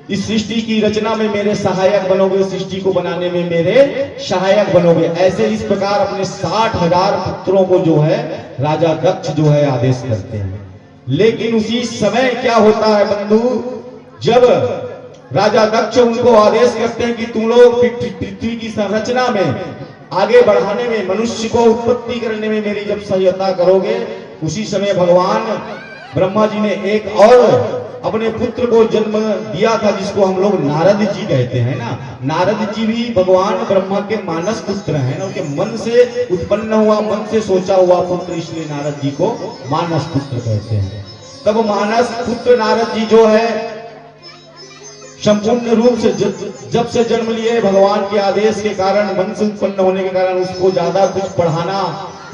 S1: इस सृष्टि की रचना में मेरे सहायक बनोगे, सृष्टि को बनाने में मेरे सहायक बनोगे। ऐसे इस प्रकार अपने 60,000 पुत्रों को जो है राजा दक्ष जो है आदेश करते हैं। लेकिन उसी समय क्या होता है बंधु, जब राजा दक्ष उनको आदेश करते हैं कि तुम लोग पृथ्वी की संरचना में आगे बढ़ाने में, मनुष्य को उत्पत्ति करने में मेरी जब सहायता करोगे, उसी समय भगवान ब्रह्मा जी ने एक और अपने पुत्र को जन्म दिया था जिसको हम लोग नारद जी कहते हैं ना। नारद जी भी भगवान ब्रह्मा के मानस पुत्र हैं ना, उनके मन से उत्पन्न हुआ, मन से सोचा हुआ पुत्र, इसलिए नारद जी को मानस पुत्र कहते हैं। तब मानस पुत्र नारद जी जो है संपूर्ण रूप से जब से जन्म लिए भगवान के आदेश के कारण, मन से उत्पन्न होने के कारण उसको ज्यादा कुछ पढ़ाना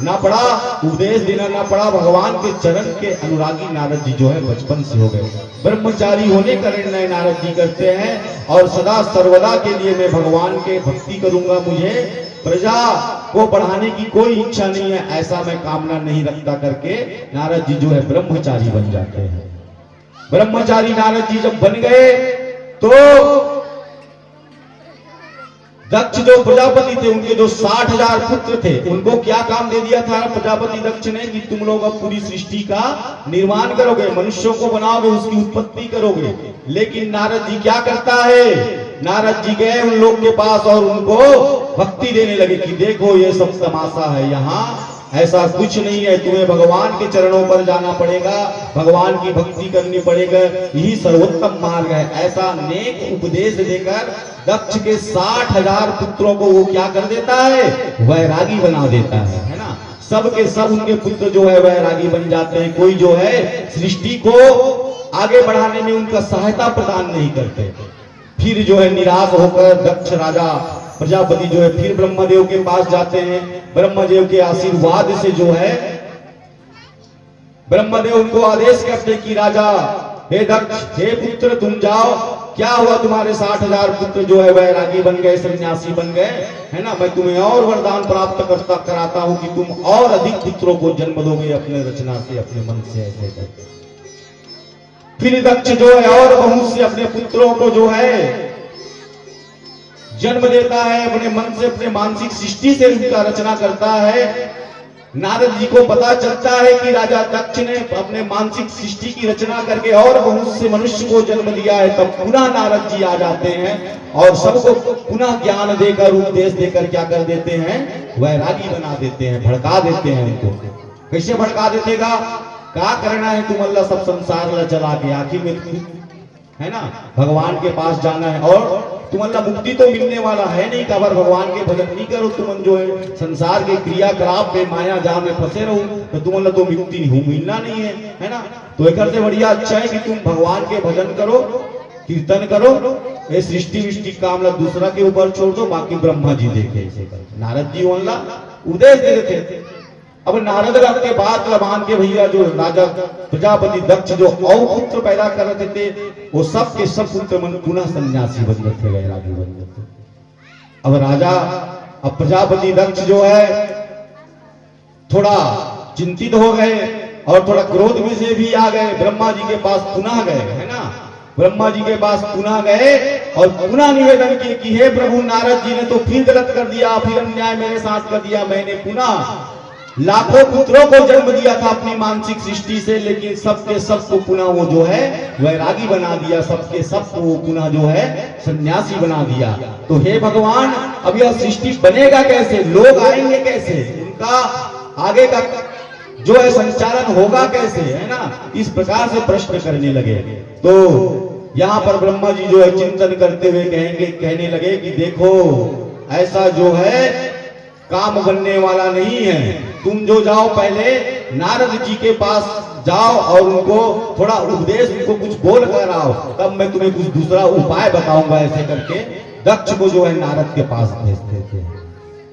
S1: ना पड़ा, उपदेश देना ना पड़ा। भगवान के चरण के अनुरागी नारद जी जो है बचपन से हो गए। ब्रह्मचारी होने का निर्णय नारद जी करते हैं और सदा सर्वदा के लिए मैं भगवान के भक्ति करूंगा, मुझे प्रजा को बढ़ाने की कोई इच्छा नहीं है, ऐसा मैं कामना नहीं रखता करके नारद जी जो है ब्रह्मचारी बन जाते हैं। ब्रह्मचारी नारद जी जब बन गए तो दक्ष जो प्रजापति थे, उनके जो 60,000 पुत्र थे, उनको क्या काम दे दिया था प्रजापति दक्ष ने कि तुम लोग अब पूरी सृष्टि का निर्माण करोगे, मनुष्यों को बनाओगे, उसकी उत्पत्ति करोगे। लेकिन नारद जी क्या करता है, नारद जी गए उन लोग के पास और उनको भक्ति देने लगे कि देखो ये सब तमाशा है, यहाँ ऐसा कुछ नहीं है, तुम्हें भगवान के चरणों पर जाना पड़ेगा, भगवान की भक्ति करनी पड़ेगा, यही सर्वोत्तम मार्ग है। ऐसा नेक उपदेश देकर दक्ष के 60,000 पुत्रों को वो क्या कर देता है, वैरागी बना देता है ना। सब के सब उनके पुत्र जो है वैरागी बन जाते हैं। कोई जो है सृष्टि को आगे बढ़ाने में उनका सहायता प्रदान नहीं करते। फिर जो है निराश होकर दक्ष राजा प्रजापति जो है फिर ब्रह्मदेव के पास जाते हैं। ब्रह्मदेव के आशीर्वाद से जो है ब्रह्मदेव उनको आदेश करते कि राजा हे दक्ष, हे पुत्र तुम जाओ, क्या हुआ तुम्हारे 60,000 पुत्र जो है वैरागी बन गए, सन्यासी बन गए, है ना। मैं तुम्हें और वरदान प्राप्त कराता हूं कि तुम और अधिक पुत्रों को जन्म दोगे अपने रचना से, अपने मन से, ऐसे करके। फिर दक्ष जो है और बहुत से अपने पुत्रों को जो है जन्म देता है, अपने मन से, अपने मानसिक सृष्टि से उनका रचना करता है। नारद जी को पता चलता है कि राजा दक्ष ने अपने मानसिक सृष्टि की रचना करके और बहुत से मनुष्य को जन्म दिया है। तब पुनः नारद जी आ जाते हैं और सबको पुनः ज्ञान देकर, उपदेश देकर क्या कर देते हैं, वैरागी बना देते हैं, भड़का देते हैं उनको। कैसे भड़का देतेगा, क्या करना है तुम अल्लाह सब संसार ला चला के, आखिर में है ना भगवान के पास जाना है और तुम अल्लाह मुक्ति तो मिलने वाला है नहीं। अगर भगवान के भजन नहीं करो, तुम जो है संसार के क्रियाकलाप में माया जाल में फंसे रहो तो तुम अल्लाह तो मुक्ति मिलना नहीं है ना। तो एक से बढ़िया अच्छा है कि तुम भगवान के भजन करो, कीर्तन करो, ये सृष्टि विष्टि काम दूसरा के ऊपर छोड़ दो, बाकी ब्रह्मा जी देखे। नारद जी उपदेश दे देते थे। अब नारद के बाद लबान के भैया जो राजा प्रजापति दक्ष जो और पुत्र पैदा कर रहे थे, वो सब के सब पुत्र मन पुनः सन्यासी बन गए थे, वैरागी बन गए थे। अब राजा, अब प्रजापति दक्ष जो है थोड़ा चिंतित हो गए और थोड़ा क्रोध में से भी आ गए। ब्रह्मा जी के पास पुनः गए, है ना, ब्रह्मा जी के पास पुनः गए और पुनः निवेदन किए कि हे प्रभु, नारद जी ने तो फिर गलत कर दिया, फिर अन्याय मेरे साथ कर दिया। मैंने पुनः लाखों पुत्रों को जन्म दिया था अपनी मानसिक सृष्टि से, लेकिन सबके सबको पुनः वो जो है वैरागी बना दिया, सबके सबको वो पुनः जो है सन्यासी बना दिया। तो हे भगवान, अब यह सृष्टि बनेगा कैसे, लोग आएंगे कैसे, उनका आगे का जो है संचालन होगा कैसे, है ना। इस प्रकार से प्रश्न करने लगे। तो यहाँ पर ब्रह्मा जी जो है चिंतन करते हुए कहने लगे कि देखो, ऐसा जो है काम बनने वाला नहीं है। तुम जो जाओ पहले नारद जी के पास जाओ और उनको थोड़ा उपदेश, उनको कुछ बोल कर आओ, तब मैं तुम्हें कुछ दूसरा उपाय बताऊंगा। ऐसे करके दक्ष को जो है नारद के पास भेजते थे।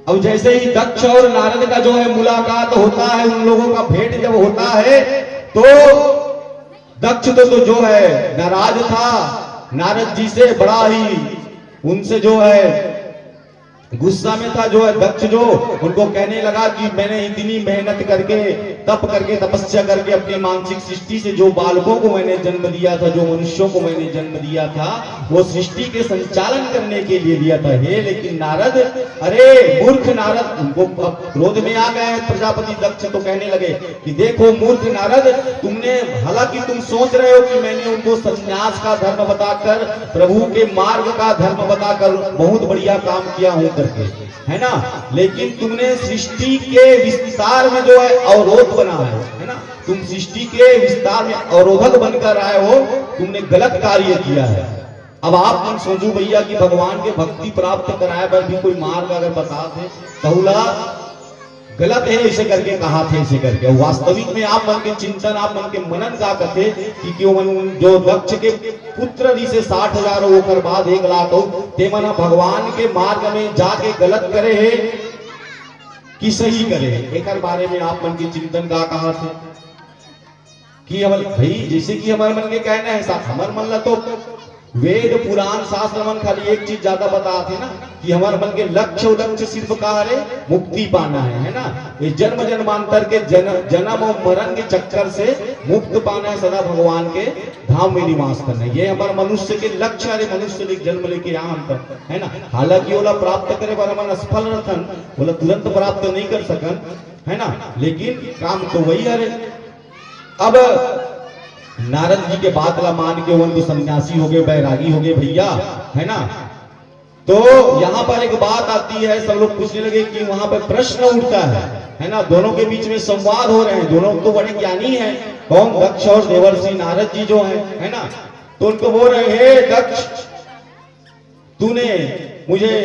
S1: अब जैसे ही दक्ष और नारद का जो है मुलाकात होता है, उन लोगों का भेंट जब होता है, तो दक्ष तो जो है नाराज था नारद जी से, बड़ा ही उनसे जो है गुस्सा में था। जो है दक्ष जो उनको कहने लगा कि मैंने इतनी मेहनत करके, तप करके, तपस्या करके अपनी मानसिक सृष्टि से जो बालकों को मैंने जन्म दिया था, जो मनुष्यों को मैंने जन्म दिया था, वो सृष्टि के संचालन करने के लिए दिया था। हे लेकिन नारद, अरे मूर्ख नारद, उनको क्रोध में आ गए प्रजापति दक्ष। तो कहने लगे कि देखो मूर्ख नारद, तुमने, हालांकि तुम सोच रहे हो कि मैंने उनको संन्यास का धर्म बताकर, प्रभु के मार्ग का धर्म बताकर बहुत बढ़िया काम किया हूं करके, है ना, लेकिन तुमने सृष्टि के विस्तार में जो है अवरोध बना है ना, तुम सृष्टि के विस्तार में अवरोधक बनकर आए हो, तुमने गलत कार्य किया है। अब आप मन सोचो भैया कि भगवान के भक्ति प्राप्त कराए पर भी कोई मार्ग अगर बता दे, कहूला गलत है ऐसे करके कहा थे, ऐसे करके वास्तविक में आप मन के चिंतन, आप मन के मनन का कथे कि क्यों मन जो दक्ष के पुत्र से 60,000 होकर बाद 1 लाख हो ते मना भगवान के मार्ग में जाके गलत करे है कि सही करे, एक बारे में आप मन के चिंतन का कहा थे कि भाई जैसे कि हमारे मन के कहना है साथ हमारे मन ला तो वेद पुराण शास्त्र मन खाली एक चीज ज्यादा बताते ना कि हमारे मन के लक्ष्य सिर्फ कहा रे मुक्ति पाना है ना। ये जन्म जन्मांतर के जन्म और मरण के चक्कर से मुक्त पाना है, सदा भगवान के धाम में निवास करना है, ये हमारे मनुष्य के लक्ष्य। अरे मनुष्य ले जन्म लेके यहाँ अंतर है ना, हालांकि ओला प्राप्त करे पर मन असफल रहन, बोला तुरंत प्राप्त नहीं कर सकन है ना, लेकिन काम तो वही है। अब नारद जी के बात ला मान के वो सन्यासी हो गए, बैरागी हो गए भैया है ना। तो यहाँ पर एक बात आती है, सब लोग पूछने लगे कि वहां पर प्रश्न उठता है ना, दोनों के बीच में संवाद हो रहे हैं, दोनों तो बड़े ज्ञानी हैं, कौन दक्ष और देवर्षि नारद जी जो है ना। तो उनको बोल रहे हे दक्ष, तूने मुझे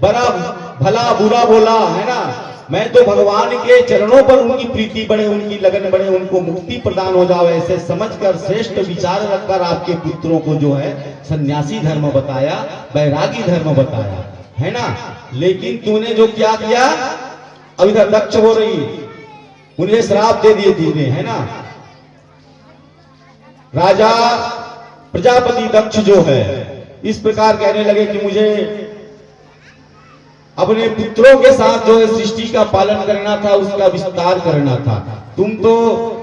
S1: बड़ा भला बुरा बोला है ना, मैं तो भगवान के चरणों पर उनकी प्रीति बढ़े, उनकी लगन बढ़े, उनको मुक्ति प्रदान हो जाए ऐसे समझकर श्रेष्ठ विचार रखकर आपके पुत्रों को जो है सन्यासी धर्म बताया, बैरागी धर्म बताया है ना। लेकिन तूने जो क्या किया, अब इधर दक्ष हो रही, उन्हें श्राप दे दिए तूने है ना। राजा प्रजापति दक्ष जो है इस प्रकार कहने लगे कि मुझे अपने पुत्रों के साथ जो है सृष्टि का पालन करना था, उसका विस्तार करना था, तुम तो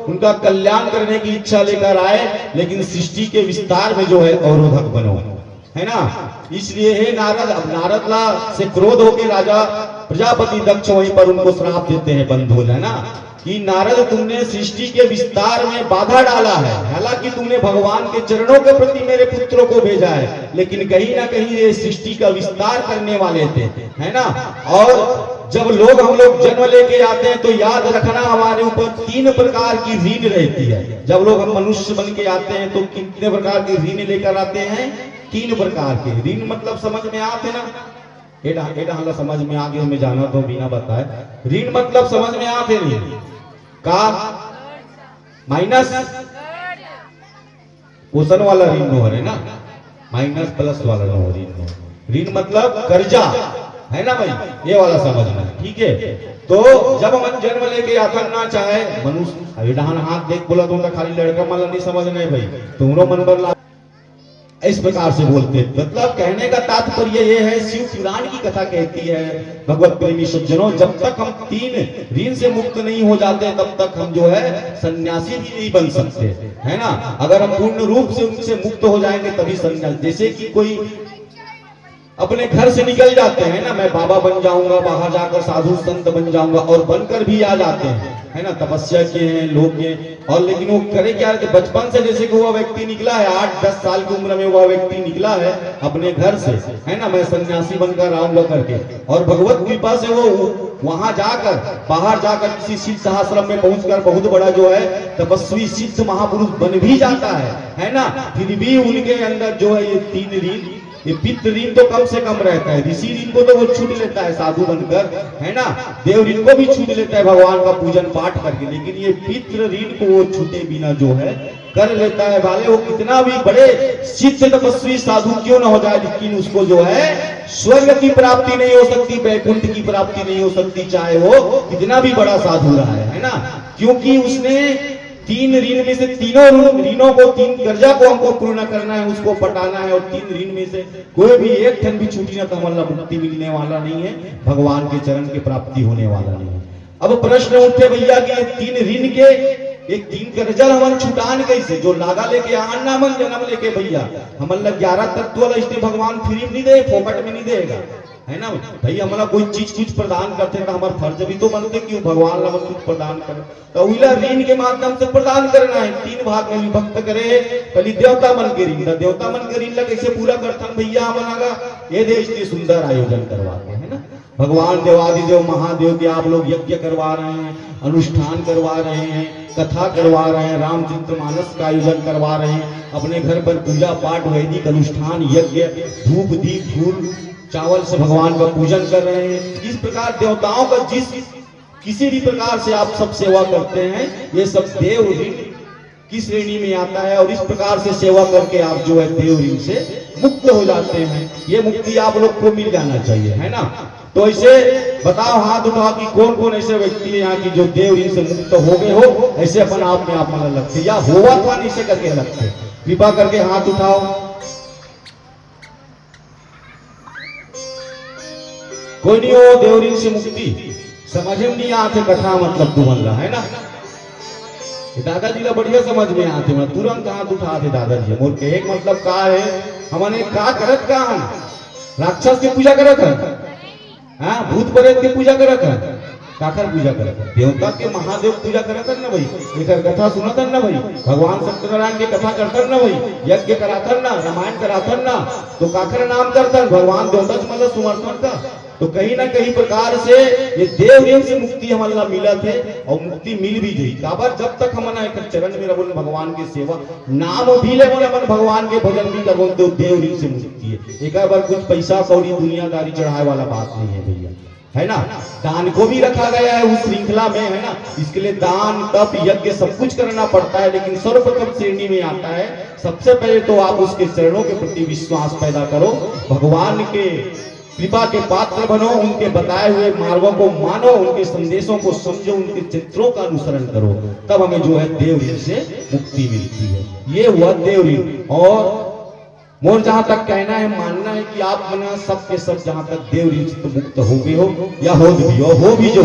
S1: उनका कल्याण करने की इच्छा लेकर आए, लेकिन सृष्टि के विस्तार में जो है अवरोधक बनो है ना। इसलिए हे नारद, अब नारद ला से क्रोध होकर राजा प्रजापति दक्ष वहीं पर उनको श्राप देते हैं बंधु है ना, कि नारद तुमने सृष्टि के विस्तार में बाधा डाला है, हालांकि तुमने भगवान के चरणों के प्रति मेरे पुत्रों को भेजा है, लेकिन कहीं ना कहीं ये सृष्टि का विस्तार करने वाले थे है ना। और जब हम लोग जन्म लेके आते हैं तो याद रखना हमारे ऊपर 3 प्रकार की रीन रहती है। जब लोग हम मनुष्य बन के आते हैं तो कितने प्रकार की रीन लेकर आते हैं, 3 प्रकार के रीन। मतलब समझ में आते ना, एडा समझ में आगे हमें जाना तो बिना बताए, ऋण मतलब समझ में आते नहीं का माइनस पोषण वाला ऋण नो है ना, माइनस प्लस वाला नो ऋण। ऋण मतलब कर्जा है ना भाई, ये वाला समझना ठीक है। तो जब मन जन्म लेके आकर ना चाहे मनुष्य डाहन हाथ देख बोला तो खाली लड़का माला नहीं समझना है भाई, तुमरो मन पर इस प्रकार से बोलते। मतलब कहने का तात्पर्य ये है, शिव पुराण की कथा कहती है भगवत प्रेमी सज्जनों, जब तक हम 3 ऋण से मुक्त नहीं हो जाते तब तक हम जो है सन्यासी भी नहीं बन सकते है ना। अगर हम पूर्ण रूप से उनसे मुक्त हो जाएंगे तभी सन्यासी, जैसे कि कोई अपने घर से निकल जाते हैं ना, मैं बाबा बन जाऊंगा, बाहर जाकर साधु संत बन जाऊंगा, और बनकर भी आ जाते हैं है ना, तपस्या के हैं लोग के, और लेकिन वो करे क्या है, बचपन से जैसे कि वह व्यक्ति निकला है, 8-10 साल की उम्र में वह व्यक्ति निकला है अपने घर से है ना, मैं सन्यासी बनकर आऊंगा करके, और भगवत कृपा से वो वहां जाकर बाहर जाकर किसी सिद्ध आश्रम में पहुंचकर बहुत बड़ा जो है तपस्वी सिद्ध महापुरुष बन भी जाता है ना। फिर भी उनके अंदर जो है ये 3 ऋण, ये पितृ ऋण तो कम से कम रहता है, ऋषि ऋण को तो वो छूट लेता है साधु बनकर है ना, देव ऋण को भी छूट लेता है भगवान का पूजन पाठ करके, लेकिन ये पितृ ऋण को वो छूटे बिना जो है कर लेता है। वाले वो कितना भी बड़े सिद्ध तपस्वी साधु क्यों ना हो जाए, लेकिन उसको जो है स्वर्ग की प्राप्ति नहीं हो सकती, वैकुंठ की प्राप्ति नहीं हो सकती, चाहे वो कितना भी बड़ा साधु रहा है ना, क्योंकि उसने 3 ऋण में से तीनों ऋणों को, 3 कर्जा को हमको पूर्ण करना है, उसको पटाना है, और 3 ऋण में से कोई भी एक ठन भी छूटी ना तो हमारा मुक्ति मिलने वाला नहीं है, भगवान के चरण की प्राप्ति होने वाला नहीं है। अब प्रश्न उठे भैया कि 3 ऋण के एक 3 कर्जा हमन छुटान कैसे, जो लागा लेके आन ना मन जन्म लेके भैया हमन लग 11 तत्व वाला इसलिए भगवान फ्री में नहीं दे, फोकट में नहीं देगा है ना भैया। हमारा कोई चीज कुछ प्रदान करते तो हमारा फर्ज भी तो बनते कि भगवान ला कुछ प्रदान करे, तो उला ऋण के माध्यम से प्रदान करना है। 3 भाग में विभक्त करे, पहले देवता मन के ऋण, देवता मन के ऋण ला कैसे पूरा करता भैया हमन ये देश के सुंदर आयोजन करवाते है ना, भगवान देवादिदेव महादेव के आप लोग यज्ञ करवा रहे हैं, अनुष्ठान करवा रहे हैं, कथा करवा रहे हैं, रामचरितमानस का आयोजन करवा रहे हैं, अपने घर पर पूजा पाठ वैदिक अनुष्ठान यज्ञ धूप दीप फूल चावल से भगवान का पूजन कर रहे हैं। इस प्रकार देवताओं का जिस किसी भी प्रकार से आप सब सेवा करते हैं, ये सब देव ऋण की श्रेणी में आता है। और इस प्रकार से सेवा करके आप जो है देव ऋण से मुक्त हो जाते हैं। ये मुक्ति आप लोग को मिल जाना चाहिए, है ना। तो ऐसे बताओ, हाथ उठाओ कि कौन कौन ऐसे व्यक्ति है यहाँ की जो देव ऋण से मुक्त हो गए हो, ऐसे अपन आप में आप मन लगते या होगा तो नहीं से करके लगते, कृपा करके हाथ उठाओ। कोई नहीं हो देव ऋण से मुक्ति समझ में नहीं आते, कथा मतलब तू बन रहा है ना। दादाजी का बढ़िया समझ में आते, मैं तुरंत हाथ उठाते दादाजी। मोर के एक मतलब का है, हमने का करत का हम राक्षस की पूजा करत है, हाँ भूत प्रेत की पूजा करत है, काकर पूजा करत है, देवता के महादेव पूजा करत है ना भाई। एक कथा सुनत है ना भाई, भगवान सत्यनारायण की कथा करते ना भाई, यज्ञ कराथन ना, रामायण कराथन ना, तो काकर नाम करता भगवान देवता मतलब समर्थन का। तो कहीं ना कहीं प्रकार से ये देव ऋण से मुक्ति हमारा मिला थे और मुक्ति मिल भी गई। काबर जब तक हमारा एक चरण में रहो भगवान के सेवा नाम भी ले मन भगवान के भजन भी करो, तो देव ऋण से मुक्ति है। एक बार कुछ पैसा कौड़ी दुनियादारी चढ़ाए वाला बात नहीं है भैया, है ना। दान को भी रखा गया है उस श्रृंखला में, है ना। इसके लिए दान तप यज्ञ सब कुछ करना पड़ता है, लेकिन सर्वप्रथम श्रेणी में आता है सबसे पहले तो आप उसके चरणों के प्रति विश्वास पैदा करो, भगवान के कृपा के पात्र बनो, उनके बताए हुए मार्गों को मानो, उनके संदेशों को समझो, उनके चित्रों का अनुसरण करो, तब हमें जो है देव ऋण से मुक्ति मिलती है। ये हुआ देव ऋण। और मोर जहां तक कहना है, मानना है कि आप मना सब के सब जहां तक देव ऋण से मुक्त हो गए हो या हो भी जो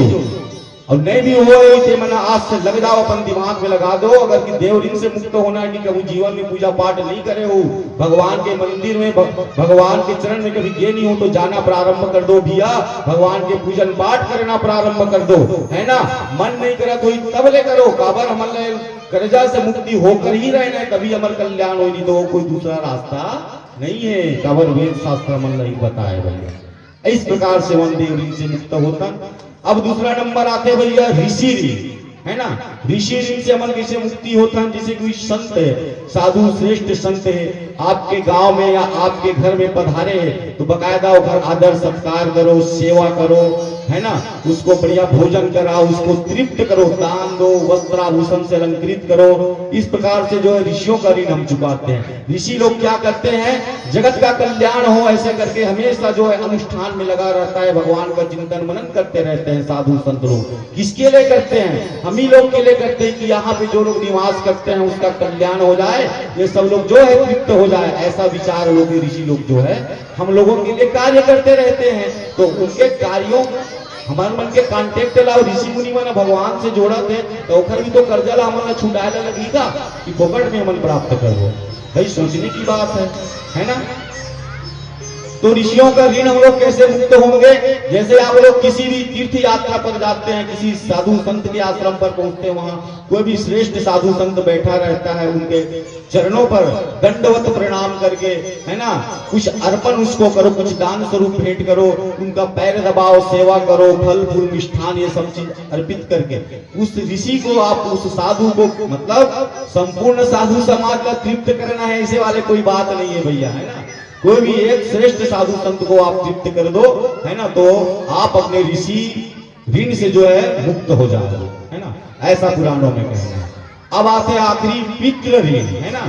S1: और नहीं भी हो थे मना आज से लग जाओ, अपन दिमाग में लगा दो अगर कि देव ऋण से मुक्त होना है कि कभी जीवन में पूजा पाठ नहीं करे हो, भगवान के मंदिर में भगवान के चरण में कभी गए नहीं हो, तो जाना प्रारंभ कर दो भैया, भगवान के पूजन पाठ करना प्रारंभ कर दो, है ना। मन नहीं करा कोई तब ले करो, काबर हमारे कर्जा से मुक्ति होकर ही रहना है, तभी हमारे कल्याण हो, नहीं तो कोई दूसरा रास्ता नहीं है। काबर वेद शास्त्र मन नहीं बताए भैया। इस प्रकार से मन देव ऋण से मुक्त होता। अब दूसरा नंबर आते भैया ऋषि ऋण, है ना। ऋषि ऋण से अमन कैसे मुक्ति होता है, जैसे कोई संत है, साधु श्रेष्ठ संत है, आपके गांव में या आपके घर में पधारे तो बकायदा घर आदर सत्कार करो, सेवा करो, है ना। उसको बढ़िया भोजन कराओ, उसको तृप्त करो, दान दो, वस्त्राभूषण से अलंकृत करो। इस प्रकार से जो है ऋषियों का ऋण हम चुकाते हैं। ऋषि लोग क्या करते हैं, जगत का कल्याण हो ऐसे करके हमेशा जो है अनुष्ठान में लगा रहता है, भगवान का चिंतन मनन करते रहते हैं। साधु संत लोग किसके लिए करते हैं, हम ही लोग के लिए करते हैं कि यहाँ पे जो लोग निवास करते हैं उसका कल्याण हो जाए, ये सब लोग जो है तृप्त हो जाए, ऐसा विचार लोग ऋषि लोग जो है हम लोगों के लिए कार्य करते रहते हैं। तो उनके कार्यों हमारे मन के कांटेक्ट लाओ, ऋषि मुनि मन भगवान से जोड़ा थे तो भी तो कर्जा ला हमारा छुड़ाए लगेगा कि फोकट में मन प्राप्त कर दो, भाई सोचने की बात है ना। तो ऋषियों का ऋण हम लोग कैसे मुक्त होंगे, जैसे आप लोग किसी भी तीर्थ यात्रा पर जाते हैं, किसी साधु संत के आश्रम पर पहुंचते हैं, वहां कोई भी श्रेष्ठ साधु संत बैठा रहता है, उनके चरणों पर दंडवत प्रणाम करके, है ना, कुछ अर्पण उसको करो, कुछ दान स्वरूप भेंट करो, उनका पैर दबाओ, सेवा करो, फल फूल मिष्ठान ये सब चीज अर्पित करके उस ऋषि को आप उस साधु को मतलब संपूर्ण साधु समाज का तृप्त करना है, ऐसे वाले कोई बात नहीं है भैया, है ना। कोई भी एक श्रेष्ठ साधु संत को आप तृप्त कर दो, है ना, तो आप अपने ऋषि ऋण से जो है मुक्त हो जाओगे, है ना, ऐसा पुराणों में कहना है। अब आते आखिरी पितृ ऋण, है ना।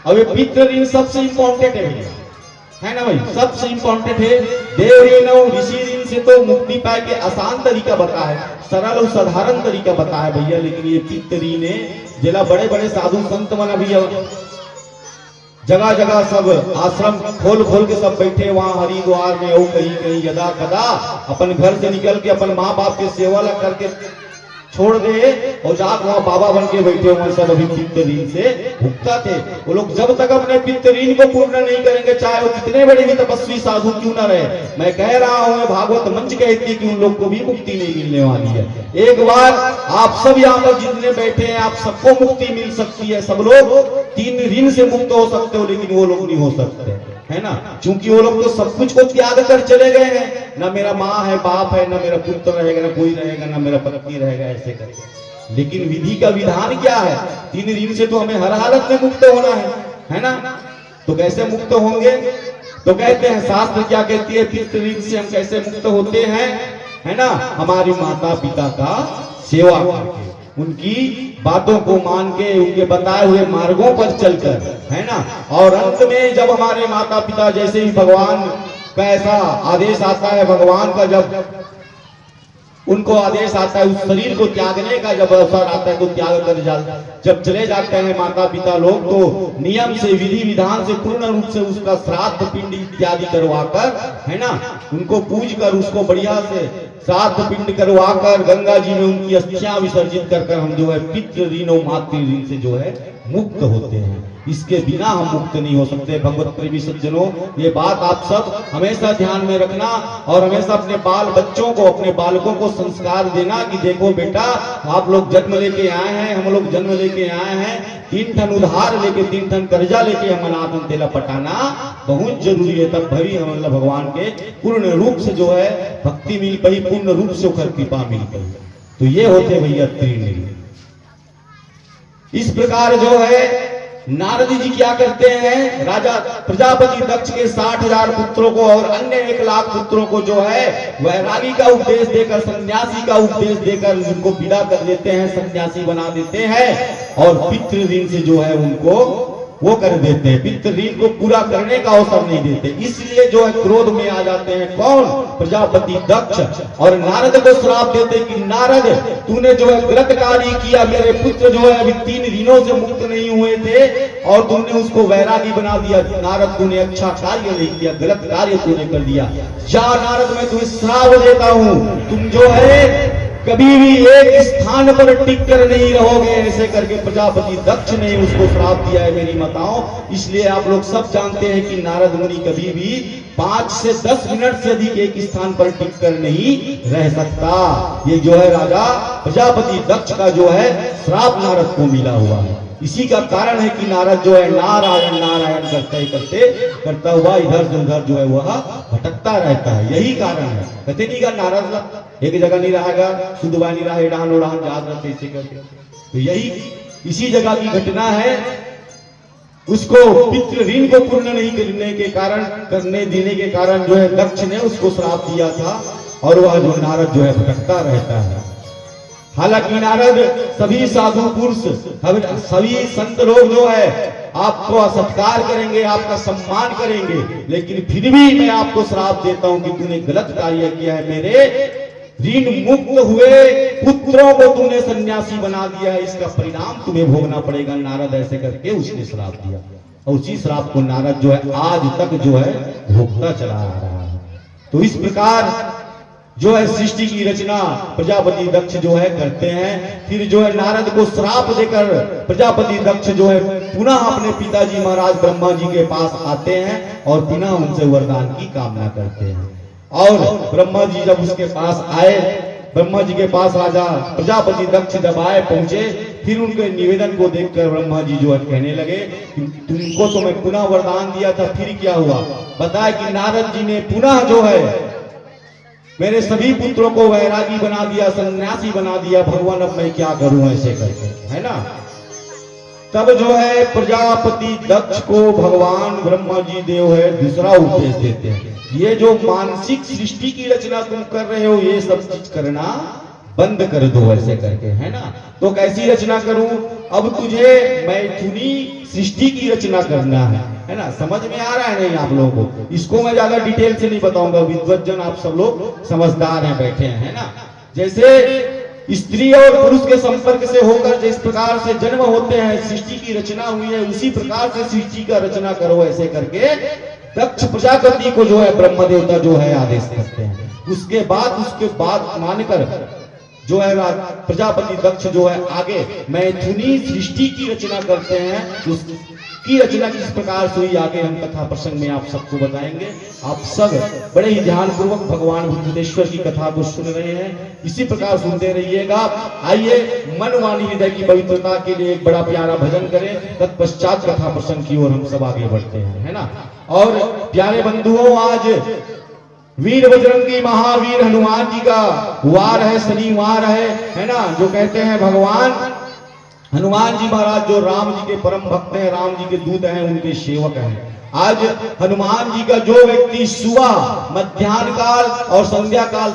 S1: अब ये पितृ ऋण सबसे इंपॉर्टेंट है ना भाई, सबसे इंपॉर्टेंट है। देव ऋण और ऋषि ऋण से तो मुक्ति पाए के आसान तरीका बताया, सरल और साधारण तरीका बताया भैया, लेकिन ये पितृ ऋण है जिला बड़े बड़े साधु संत मन अभी जगह जगह सब आश्रम खोल खोल के सब बैठे वहां हरिद्वार में हो, कहीं कहीं यदा कदा अपन घर से निकल के अपन माँ बाप के सेवा ला करके छोड़ दे और जाकर वहां बाबा बन के बैठे हुए सब अभी पित्त ऋण से भुगता थे। वो लोग जब तक अपने पित्त ऋण को पूर्ण नहीं करेंगे, चाहे वो कितने बड़े भी तपस्वी साधु क्यों न रहे, मैं कह रहा हूं, भागवत मंच कहती है कि उन लोग को भी मुक्ति नहीं मिलने वाली है। एक बार आप सब यहाँ पर जितने बैठे हैं आप सबको मुक्ति मिल सकती है, सब लोग तीन ऋण से मुक्त हो सकते हो, लेकिन वो लोग नहीं हो सकते, है ना, क्योंकि वो लोग तो सब कुछ को त्याग कर चले गए हैं। ना मेरा माँ है, बाप है, ना मेरा पुत्र रहेगा, ना कोई रहेगा, ना मेरा पत्नी रहेगा, ऐसे करके। लेकिन विधि का विधान क्या है, तीन ऋण से तो हमें हर हालत में मुक्त होना है ना। तो कैसे मुक्त होंगे, तो कहते हैं शास्त्र क्या कहती है, पितृ ऋण से हम कैसे मुक्त होते हैं, है ना, हमारी माता पिता का सेवा करके, उनकी बातों को मान के, उनके बताए हुए मार्गों पर चलकर, है ना। और अंत में जब हमारे माता पिता, जैसे ही भगवान का ऐसा आदेश आता है, भगवान का जब उनको आदेश आता है, उस शरीर को त्यागने का जब अवसर आता है तो त्याग कर जब चले जाते हैं माता पिता लोग, तो नियम से, विधि विधान से, पूर्ण रूप से उसका श्राद्ध पिंड इत्यादि करवाकर, है ना, उनको पूज कर, उसको बढ़िया से श्राद्ध पिंड करवाकर गंगा जी में उनकी अस्थियां विसर्जित कर हम जो है पितृ ऋण और मातृ ऋण से जो है मुक्त होते हैं। इसके बिना हम मुक्त नहीं हो सकते। भगवत प्रेमी सज्जनों, ये बात आप सब हमेशा ध्यान में रखना और हमेशा अपने बाल बच्चों को, अपने बालकों को संस्कार देना कि देखो बेटा, आप लोग जन्म लेके आए हैं, हम लोग जन्म लेके आए हैं, 3 टन उधार लेके, 3 टन कर्जा लेके हम अनाथन तेला पटाना बहुत जरूरी है। तब भई हम भगवान के पूर्ण रूप से जो है भक्ति मिल पाई, पूर्ण रूप से उखर कृपा मिल पाई। तो ये होते भैया त्रिनेत्र। इस प्रकार जो है नारद जी क्या करते हैं, राजा प्रजापति दक्ष के 60,000 पुत्रों को और अन्य 1,00,000 पुत्रों को जो है वैरागी का उपदेश देकर, सन्यासी का उपदेश देकर उनको विदा कर देते हैं, सन्यासी बना देते हैं और पितृ ऋण से जो है उनको वो कर देते हैं, पितृ ऋण को पूरा करने का अवसर नहीं देते। इसलिए जो है क्रोध में आ जाते हैं कौन, प्रजापति दक्ष, और नारद को श्राप देते कि नारद, तूने जो है गलत कार्य किया, मेरे पुत्र जो है अभी 3 ऋणों से मुक्त नहीं हुए थे और तुमने उसको वैरागी बना दिया। नारद, तूने अच्छा कार्य नहीं किया, गलत कार्य तूने कर दिया। जा नारद, मैं तुम्हें श्राप देता हूं, तुम जो है कभी भी एक स्थान पर टिक कर नहीं रहोगे, ऐसे करके प्रजापति दक्ष ने उसको श्राप दिया है मेरी माताओं। इसलिए आप लोग सब जानते हैं कि नारद मुनि कभी भी 5 से 10 मिनट से अधिक एक स्थान पर टिक कर नहीं रह सकता। ये जो है राजा प्रजापति दक्ष का जो है श्राप नारद को मिला हुआ है। इसी का कारण है कि नारद जो है नारायण नारायण करता हुआ इधर से उधर जो है वह भटकता रहता है। यही कारण है, कहते नहीं का नारद एक जगह नहीं रहेगा, सुधवा नहीं रहे, डान उड़ान याद रहते इसे करके। तो यही इसी जगह की घटना है। उसको पितृ ऋण को पूर्ण नहीं करने देने के कारण जो है दक्ष ने उसको श्राप दिया था और वह जो नारद जो है भटकता रहता है। हालांकि नारद सभी साधु पुरुष, सभी संत लोग जो है आपको सत्कार करेंगे, आपका सम्मान करेंगे, लेकिन फिर भी मैं आपको श्राप देता हूं कि तूने गलत कार्य किया है, मेरे ऋण मुक्त हुए पुत्रों को तूने सन्यासी बना दिया है, इसका परिणाम तुम्हें भोगना पड़ेगा। नारद ऐसे करके उसने श्राप दिया और उसी श्राप को नारद जो है आज तक जो है भोगता चला आ रहा है। तो इस प्रकार जो है सृष्टि की रचना प्रजापति दक्ष जो है करते हैं। फिर जो है नारद को श्राप देकर प्रजापति दक्ष जो है पुनः अपने पिताजी महाराज ब्रह्मा जी के पास आते हैं और पुनः उनसे वरदान की कामना करते हैं। और ब्रह्मा जी जब उसके पास आए, ब्रह्मा जी के पास राजा प्रजापति दक्ष जब आए पहुंचे, फिर उनके निवेदन को देखकर ब्रह्मा जी जो है कहने लगे, तुमको तो मैं पुनः वरदान दिया था, फिर क्या हुआ? बताया कि नारद जी ने पुनः जो है मेरे सभी पुत्रों को वैरागी बना दिया, सन्यासी बना दिया, भगवान अब मैं क्या करूं ऐसे करके, है ना। तब जो है प्रजापति दक्ष को भगवान ब्रह्मा जी देव है दूसरा उपदेश देते हैं, ये जो मानसिक सृष्टि की रचना तुम कर रहे हो ये सब चीज करना बंद कर दो ऐसे करके, है ना। तो कैसी रचना करूं? अब तुझे मैथुनी सृष्टि की रचना करना है ना। समझ में आ रहा है नहीं आप लोगों को? इसको मैं ज्यादा डिटेल से नहीं बताऊंगा, विद्वज्जन आप सब लोग समझदार हैं बैठे हैं, है ना। जैसे स्त्री और पुरुष के संपर्क से होकर जिस प्रकार से जन्म होते हैं, सृष्टि की रचना हुई है, उसी प्रकार से सृष्टि का रचना करो ऐसे करके दक्ष प्रजापति को जो है ब्रह्म देवता जो है आदेश करते हैं। उसके बाद मानकर जो है प्रजापति दक्ष जो है आगे मैथुनी सृष्टि की रचना करते हैं। उसकी रचना किस प्रकार से हुई आगे हम कथा प्रसंग में आप सबको बताएंगे। आप सब बड़े ही ध्यान पूर्वक भगवान बुद्धेश्वर की कथा को सुन रहे हैं, इसी प्रकार सुनते रहिएगा। आइए मन वाणी हृदय की पवित्रता के लिए एक बड़ा प्यारा भजन करें, तत्पश्चात कथा प्रसंग की ओर हम सब आगे बढ़ते हैं, है ना। और प्यारे बंधुओं, आज वीर बजरंगी महावीर हनुमान जी का वार है, शनिवार है ना। जो कहते हैं भगवान हनुमान जी महाराज जो राम जी के परम भक्त हैं, राम जी के दूत हैं, उनके सेवक हैं। आज हनुमान जी का जो व्यक्ति सुबह, मध्याह्न काल और संध्या काल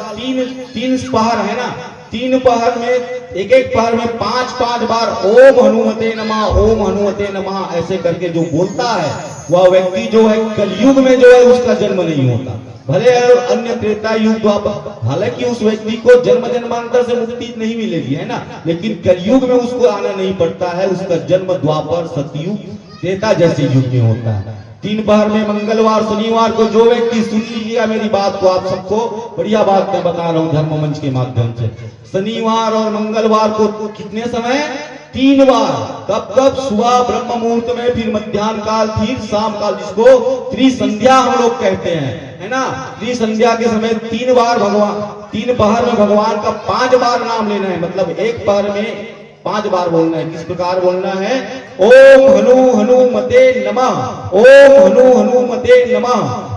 S1: तीन पहर है ना, 3 पहर में एक पहर में 5 बार ओम हनुमते नमः, ओम हनुमते नमः ऐसे करके जो बोलता है, वह व्यक्ति जो है कलयुग में जो है उसका जन्म नहीं होता। भले अन्य त्रेता युग द्वापर, हालांकि उस व्यक्ति को जन्म जन्मांतर से मुक्ति नहीं मिलेगी, है ना, लेकिन कलयुग में उसको आना नहीं पड़ता है। उसका जन्म द्वापर, सतयुग, त्रेता जैसे युग में होता है। 3 पहर में मंगलवार, शनिवार को जो व्यक्ति, सुन लीजिएगा मेरी बात को, आप सबको बढ़िया बात मैं बता रहा हूँ धर्म मंच के माध्यम से। शनिवार और मंगलवार को कितने समय? 3 बार। कब? सुबह ब्रह्म मुहूर्त में, फिर मध्याह्न काल, फिर शाम काल, जिसको त्रिसंध्या हम लोग कहते हैं, है ना। त्रिसंध्या के समय 3 बार भगवान, 3 पहर में भगवान का 5 बार नाम लेना है। मतलब एक पहर में 5 बार बोलना है। किस प्रकार बोलना है? ओम हनुमते नमः, ओम हनुमते नमः,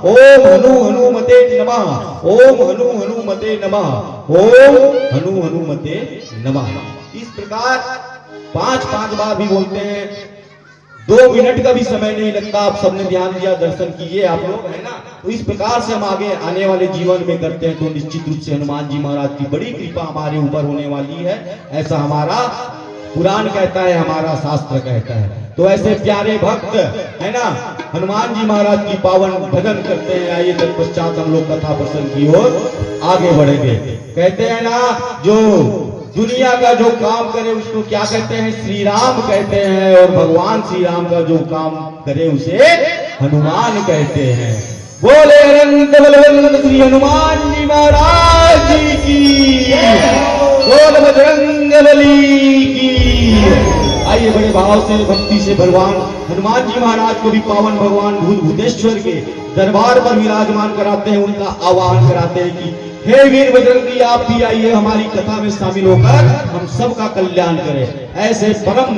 S1: ओम हनुमते नमः, ओम हनुमते नमः, ओम हनुमते नमः। इस प्रकार 5 बार भी बोलते हैं। 2 मिनट का भी समय नहीं लगता। आप सबने ध्यान दिया, दर्शन किए आप लोग, है ना। तो इस प्रकार से हम आगे आने वाले जीवन में करते हैं, तो निश्चित रूप से हनुमान जी महाराज की बड़ी कृपा हमारे ऊपर होने वाली है, ऐसा हमारा पुराण कहता है, हमारा शास्त्र कहता है। तो ऐसे प्यारे भक्त, है ना, हनुमान जी महाराज की पावन भजन करते हैं। आइए तत्पश्चात हम लोग कथा प्रसंग की ओर आगे बढ़ेंगे। कहते हैं ना, जो दुनिया का जो काम करे उसको क्या कहते हैं? श्री राम कहते हैं। और भगवान श्री राम का जो काम करे उसे हनुमान कहते हैं। बोले अनंत बलवंत श्री हनुमान जी महाराज की, बोल बजरंगबली की। आइए बड़े भाव से, भक्ति से भगवान हनुमान जी महाराज को भी पावन भगवान भूत भूतेश्वर के दरबार पर विराजमान कराते हैं, उनका आवाहन कराते हैं कि हे वीर बजरंगी, आप भी आइए हमारी कथा में शामिल होकर हम सबका कल्याण करें। ऐसे परम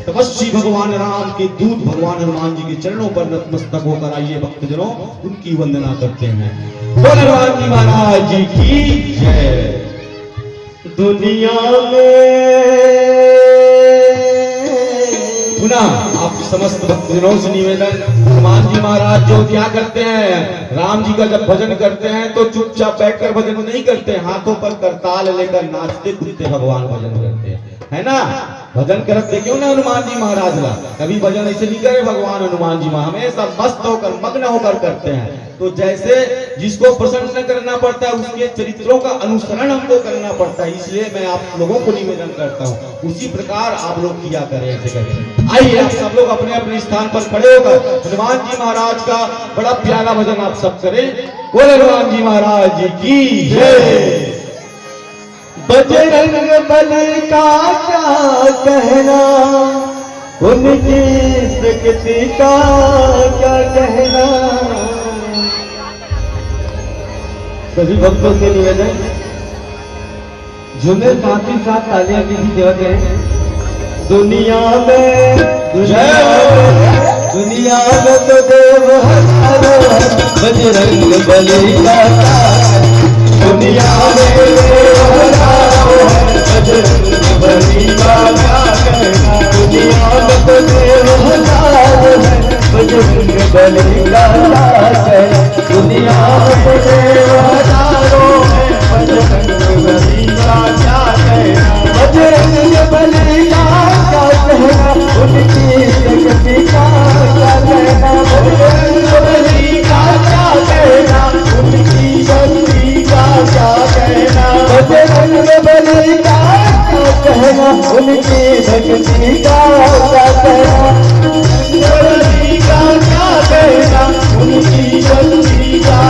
S1: तपस्वी भगवान राम के दूत भगवान हनुमान जी के चरणों पर नतमस्तक होकर आइए भक्तजनों उनकी वंदना करते हैं। बोल हनुमान जी महाराज जी की जय। दुनिया में पुनः आप समस्त भक्तजनों से निवेदन, हनुमान जी महाराज जो क्या करते हैं, राम जी का जब भजन करते हैं तो चुपचाप बैठकर भजन नहीं करते, हाथों पर करताल लेकर नाचते कूदते भगवान भजन करते हैं, है ना। भजन करते क्यों ना हनुमान जी महाराज ला, कभी भजन ऐसे नहीं करे भगवान हनुमान जी महाराज, हमेशा मस्त होकर मग्न होकर करते हैं। तो जैसे जिसको प्रसन्न करना पड़ता है उसके चरित्रों का अनुसरण हमको करना पड़ता है, इसलिए मैं आप लोगों को निवेदन करता हूँ उसी प्रकार आप लोग किया करें, ऐसे करें। आइए आप सब लोग अपने अपने स्थान पर खड़े होकर हनुमान जी महाराज का बड़ा प्यारा भजन आप सब करें। बोले हनुमान जी महाराज जी की जय।
S2: बजरंग बली का क्या कहना, उनकी शक्ति का क्या कहना। सभी भक्तों के निवेदन, झूमे साथ ही साथ तालियां की सेवा करें। दुनिया में तो देव हजारों है, बजरंग बली का दुनिया में देव हजारों है, बजरंग बली का क्या कहना। दुनिया में तो देव हजारों है, बजरंग बली का क्या कहना। दुनिया में तो देव हजारों है, बजरंग बली का क्या कहना। बजरंग बली का क्या कहना, उनकी शक्ति का क्या कहना। बजरंग बली का क्या कहना, उनकी शक्ति का क्या कहना। बजरंग बली का क्या कहना, उनकी शक्ति का क्या कहना। बली का क्या कहना, उनकी शक्ति का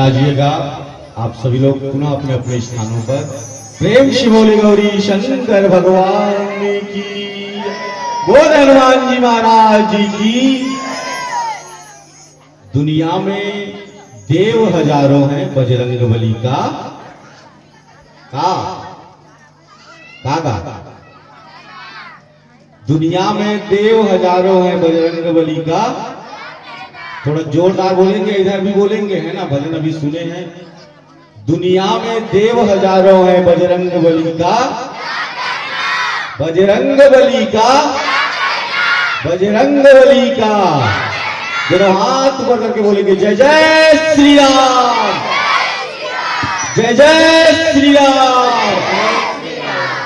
S1: विराजिएगा। आप सभी लोग पुनः अपने अपने स्थानों पर प्रेम से बोले गौरी शंकर भगवान की, बोल हनुमान जी महाराज जी की। दुनिया में देव हजारों हैं, बजरंगबली का दुनिया में देव हजारों हैं, बजरंगबली का। थोड़ा जोरदार बोलेंगे, इधर भी बोलेंगे, है ना, भजन अभी सुने हैं। दुनिया में देव हजारों हैं, बजरंगबली का, बजरंगबली का, बजरंगबली का। दोनों हाथ ऊपर करके बोलेंगे जय जय श्री राम, जय जय श्री राम,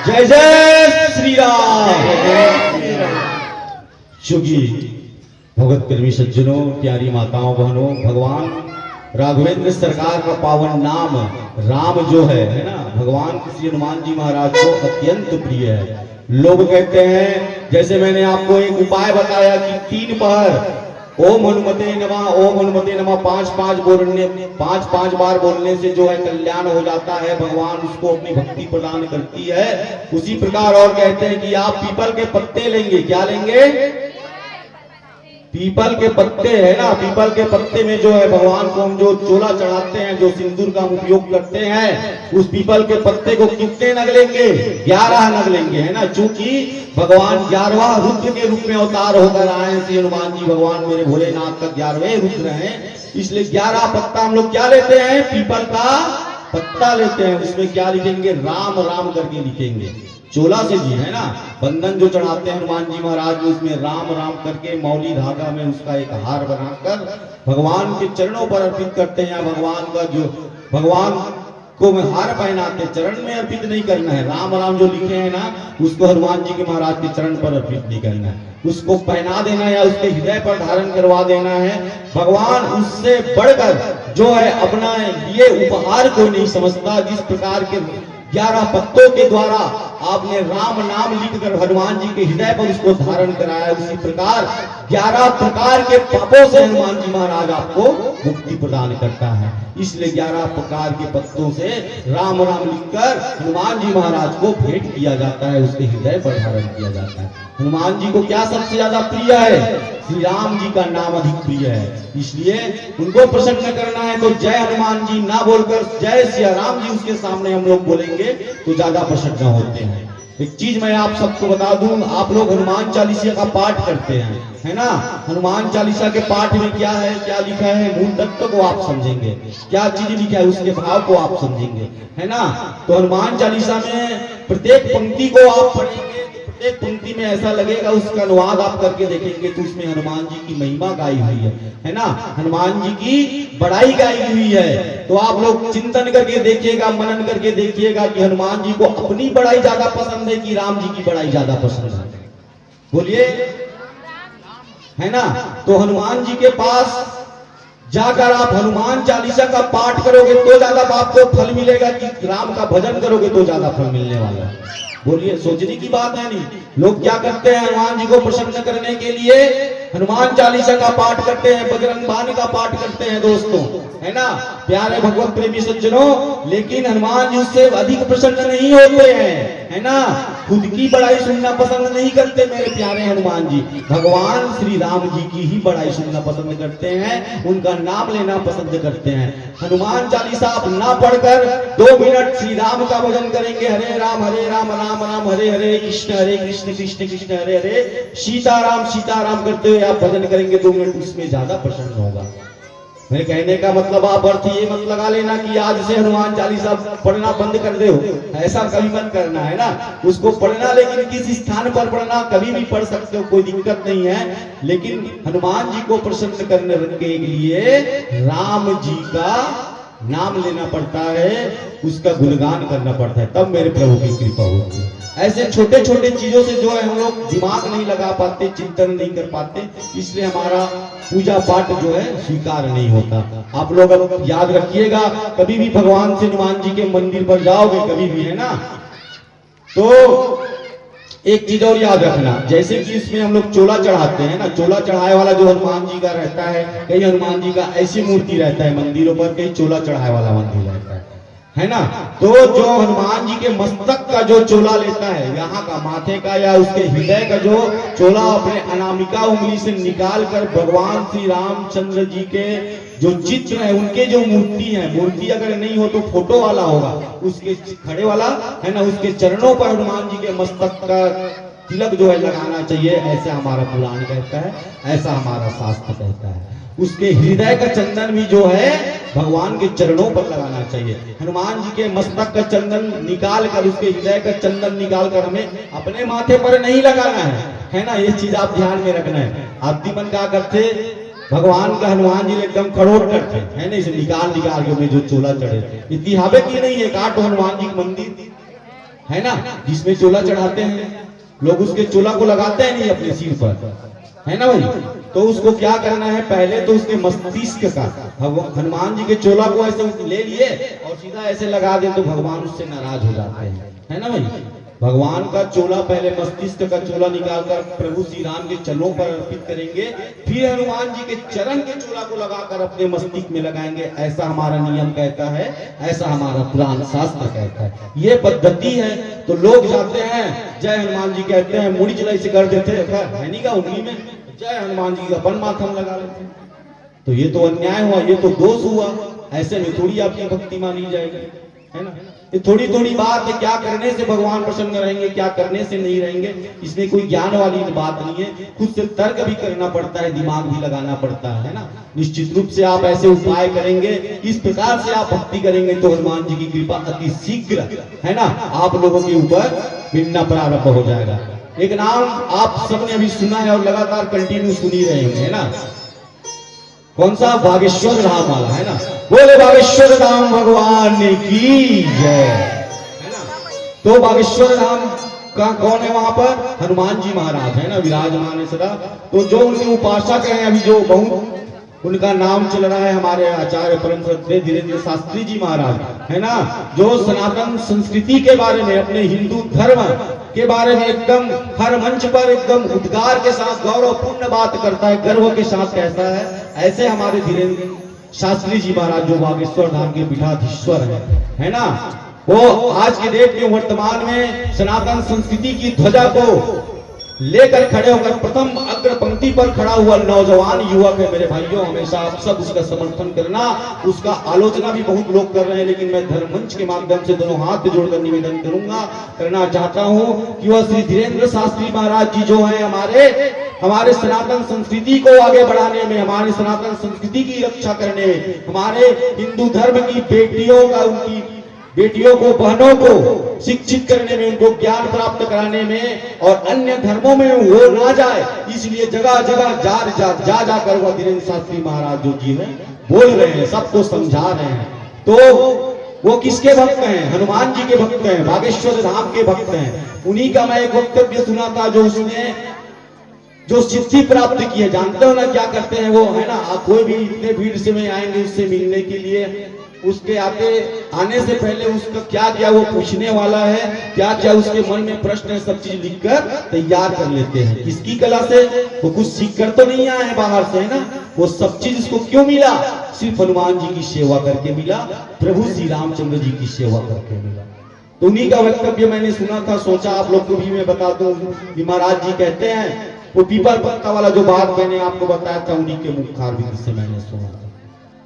S1: जय जय श्री राम। चूंकि भगवत प्रेमी सज्जनों, प्यारी माताओं बहनों, भगवान राघवेंद्र सरकार का पावन नाम राम जो है ना, भगवान श्री हनुमान जी महाराज को अत्यंत प्रिय है। लोग कहते हैं, जैसे मैंने आपको एक उपाय बताया कि 3 पहर ओम हनुमते नमः, ओम हनुमते नमः 5 बार बोलने से जो है कल्याण हो जाता है, भगवान उसको अपनी भक्ति प्रदान करती है। उसी प्रकार और कहते हैं कि आप पीपल के पत्ते लेंगे, क्या लेंगे? पीपल के पत्ते, है ना, पीपल के पत्ते में जो है भगवान को हम जो चोला चढ़ाते हैं, जो सिंदूर का उपयोग करते हैं, उस पीपल के पत्ते को कितने नग लेंगे? 11 नग लेंगे, है ना। चूंकि भगवान 11वां रुद्र के रूप में अवतार होकर आए हैं श्री हनुमान जी, भगवान मेरे भोलेनाथ का 11वें रुद्र हैं, इसलिए 11 पत्ता हम लोग क्या लेते हैं? पीपल का पत्ता लेते हैं। उसमें क्या लिखेंगे? राम राम करके लिखेंगे, चोला से जी, है ना। बंधन जो चढ़ाते हैं हनुमान जी महाराज में, उसमें राम राम करके मौली धागा में उसका एक हार बनाकर भगवान के चरणों पर अर्पित करते हैं। भगवान का जो भगवान को में हार पहनाते, चरण में अर्पित नहीं करना है। राम राम जो लिखे हैं ना, उसको हनुमान जी के महाराज के चरण पर अर्पित नहीं करना है, उसको पहना देना या उसके हृदय पर धारण करवा देना है। भगवान उससे बढ़कर जो है अपना ये उपहार कोई नहीं समझता। जिस प्रकार के 11 पत्तों के द्वारा आपने राम नाम लिखकर हनुमान जी के हृदय पर उसको धारण कराया, उसी प्रकार 11 प्रकार के पापों से हनुमान जी महाराज आपको मुक्ति प्रदान करता है। इसलिए 11 प्रकार के पत्तों से राम राम लिखकर हनुमान जी महाराज को भेंट किया जाता है, उसके हृदय पर धारण किया जाता है। हनुमान जी को क्या सबसे ज्यादा प्रिय है? श्री राम जी का नाम अधिक प्रिय है, इसलिए उनको प्रसन्न करना है तो जय हनुमान जी ना बोलकर जय सिया राम जी उसके सामने हम लोग बोलेंगे तो ज्यादा प्रसन्न होते हैं। एक चीज मैं आप सबको बता दूं, आप लोग हनुमान चालीसा का पाठ करते हैं, है ना। हनुमान चालीसा के पाठ में क्या है, क्या लिखा है, मूल तत्व को आप समझेंगे, क्या चीज लिखा है उसके भाव को आप समझेंगे, है ना। तो हनुमान चालीसा में प्रत्येक पंक्ति को आप पढ़ेंगे, एक पंक्ति में ऐसा लगेगा, उसका अनुवाद आप करके देखेंगे तो उसमें हनुमान जी की महिमा गाई हुई है ना, हनुमान जी की बड़ाई गाई हुई है। तो आप लोग चिंतन करके देखिएगा, मनन करके देखिएगा कि हनुमान जी को अपनी बड़ाई ज्यादा पसंद है कि राम जी की बड़ाई ज्यादा पसंद है? बोलिए, है ना। तो हनुमान जी के पास जाकर आप हनुमान चालीसा का पाठ करोगे तो ज्यादा आपको फल मिलेगा कि राम का भजन करोगे तो ज्यादा फल मिलने वाला है? बोलिए, सोचने की बात है। नहीं, लोग क्या करते हैं, हनुमान जी को प्रसन्न करने के लिए हनुमान चालीसा का पाठ करते हैं, बजरंग बाण का पाठ करते हैं दोस्तों, है ना, प्यारे भगवत प्रेमी सज्जनों। लेकिन हनुमान जी उससे अधिक प्रसन्न नहीं होते हैं, है ना। खुद की बड़ाई सुनना पसंद नहीं करते मेरे प्यारे हनुमान जी, भगवान श्री राम जी की ही बड़ाई सुनना पसंद करते हैं, उनका नाम लेना पसंद करते हैं। हनुमान चालीसा आप ना पढ़कर 2 मिनट श्री राम का भजन करेंगे, हरे राम राम राम हरे हरे, कृष्ण कृष्ण कृष्ण हरे हरे, सीता राम करते हुए आप भजन करेंगे 2 मिनट, उसमें ज्यादा प्रसन्न होगा। मेरे कहने का मतलब आप अर्थ ये मत लगा लेना कि आज से हनुमान चालीसा पढ़ना बंद कर दे, ऐसा कभी मत करना, है ना। उसको पढ़ना, लेकिन किस स्थान पर पढ़ना, कभी भी पढ़ सकते हो, कोई दिक्कत नहीं है। लेकिन हनुमान जी को प्रसन्न करने के लिए राम जी का नाम लेना पड़ता है, उसका गुणगान करना पड़ता है, तब मेरे प्रभु की कृपा होती है। ऐसे छोटे छोटे चीजों से जो है हम लोग दिमाग नहीं लगा पाते, चिंतन नहीं कर पाते, इसलिए हमारा पूजा पाठ जो है स्वीकार नहीं होता। आप लोग अब याद रखिएगा, कभी भी भगवान से हनुमान जी के मंदिर पर जाओगे, कभी भी, है ना, तो एक चीज और याद रखना, जैसे कि इसमें हम लोग चोला चढ़ाते हैं ना, चोला चढ़ाए वाला जो हनुमान जी का रहता है, कहीं हनुमान जी का ऐसी मूर्ति रहता है मंदिरों पर, कहीं चोला चढ़ाए वाला मंदिर रहता है ना। तो जो हनुमान जी के मस्तक का जो चोला लेता है, यहाँ का माथे का या उसके हृदय का जो चोला अपने अनामिका उंगली से निकाल कर भगवान श्री रामचंद्र जी के जो चित्र है, उनके जो मूर्ति है, मूर्ति अगर नहीं हो तो फोटो वाला होगा, उसके खड़े वाला है ना, उसके चरणों पर हनुमान जी के मस्तक का तिलक जो है लगाना चाहिए, ऐसा हमारा पुराण कहता है, ऐसा हमारा शास्त्र कहता है। उसके हृदय का चंदन भी जो है भगवान के चरणों पर लगाना चाहिए। हनुमान जी के मस्तक का चंदन निकाल कर, उसके हृदय का चंदन निकाल कर हमें अपने माथे पर नहीं लगाना है ना, ये चीज आप ध्यान में रखना है। आदिमन क्या करते, भगवान का हनुमान जी एकदम करोड़ करते है ना, इसे निकाल के जो चोला चढ़े, इतिहावे की नहीं है, काट हनुमान जी मंदिर है ना जिसमें चोला चढ़ाते हैं लोग, उसके चोला को लगाते हैं नहीं अपने सिर पर, है ना भाई। तो उसको क्या करना है, पहले तो उसके मस्तिष्क का, हनुमान जी के चोला को ऐसे ले लिए और सीधा ऐसे लगा दे तो भगवान उससे नाराज हो जाते हैं, है ना भाई। भगवान का चोला पहले मस्तिष्क का चोला निकालकर प्रभु श्री राम के चरणों पर अर्पित करेंगे, फिर हनुमान जी के चरण के चोला को लगाकर अपने मस्तिष्क में लगाएंगे, ऐसा हमारा नियम कहता है, ऐसा हमारा पुराण शास्त्र कहता है, ये पद्धति है। तो लोग जाते हैं जय हनुमान जी कहते हैं, मुड़ी चलाई से कर देते है नहीं का उंगली में जय हनुमान जी का अपन माथम लगा लेते हैं, तो ये तो अन्याय हुआ, ये तो दोष हुआ, ऐसे में थोड़ी आपकी भक्ति मानी जाएगी, है ना। ये थोड़ी थोड़ी बात है, क्या करने से भगवान प्रसन्न रहेंगे, क्या करने से नहीं रहेंगे, इसमें कोई ज्ञान वाली बात नहीं है, खुद से तर्क भी करना पड़ता है, दिमाग भी लगाना पड़ता है ना। निश्चित रूप से आप ऐसे उपाय करेंगे, इस प्रकार से आप भक्ति करेंगे तो हनुमान जी की कृपा अति शीघ्र है ना आप लोगों के ऊपर मिलना प्रारंभ हो जाएगा। एक नाम आप सबने अभी सुना है और लगातार कंटिन्यू सुनी रहे हैं, है ना, कौन सा, बागेश्वर धाम वाला, है ना। बोले बागेश्वर धाम भगवान की जय, है ना। तो बागेश्वर धाम का कौन है वहां पर, हनुमान जी महाराज है ना, विराजमान है सदा। तो जो उनके उपासक हैं, अभी जो बहुत उनका नाम चल रहा है, हमारे आचार्य परम श्रद्धेय धीरेन्द्र शास्त्री जी महाराज, है ना, जो सनातन संस्कृति के बारे में, अपने हिंदू धर्म के बारे में एकदम हर मंच पर एकदम उद्गार के साथ गौरवपूर्ण बात करता है, गर्व के साथ कहता है, ऐसे हमारे धीरेन्द्र शास्त्री जी महाराज जो बागेश्वर धाम के पीठाधीश्वर है ना। वो आज के डेट में वर्तमान में सनातन संस्कृति की ध्वजा को लेकर खड़े होकर प्रथम अग्र पंक्ति पर खड़ा हुआ नौजवान युवक है मेरे भाइयों। हमेशा आप सब उसका समर्थन करना, उसका आलोचना भी बहुत लोग कर रहे हैं, लेकिन मैं धर्ममंच के माध्यम से दोनों हाथ जोड़कर निवेदन करना चाहता हूं कि वह श्री धीरेन्द्र शास्त्री महाराज जी जो है हमारे सनातन संस्कृति को आगे बढ़ाने में, हमारे सनातन संस्कृति की रक्षा करने में, हमारे हिंदू धर्म की बेटियों का, उनकी बेटियों को, बहनों को शिक्षित करने में, उनको ज्ञान प्राप्त कराने में और अन्य धर्मों में वो ना जाए, इसलिए जगह जगह जा जाकर वह धीरेन्द्र शास्त्री महाराज जो जी है बोल रहे हैं, सबको समझा रहे हैं। तो वो किसके भक्त हैं, हनुमान जी के भक्त हैं, बागेश्वर धाम के भक्त हैं। उन्हीं का मैं एक वक्तव्य सुना था, जो उसने जो सिद्धि प्राप्त की है, जानते हो ना क्या करते हैं वो, है ना। आप कोई भी इतने भीड़ से में आएंगे उससे मिलने के लिए, उसके आने से पहले उसका क्या क्या वो पूछने वाला है, क्या क्या उसके मन में प्रश्न है, सब चीज लिखकर तैयार कर लेते हैं। किसकी कला से, वो कुछ सीख कर तो नहीं आए हैं बाहर से, है ना। वो सब चीज इसको क्यों मिला, सिर्फ हनुमान जी की सेवा करके मिला, प्रभु श्री रामचंद्र जी की सेवा करके मिला। तो उन्हीं का वक्तव्य मैंने सुना था, सोचा आप लोग को भी मैं बता दूं। महाराज जी कहते हैं, वो पीपल पत्ता वाला जो बात मैंने आपको बताया था, उन्हीं के मुखार विधि से मैंने सुना था।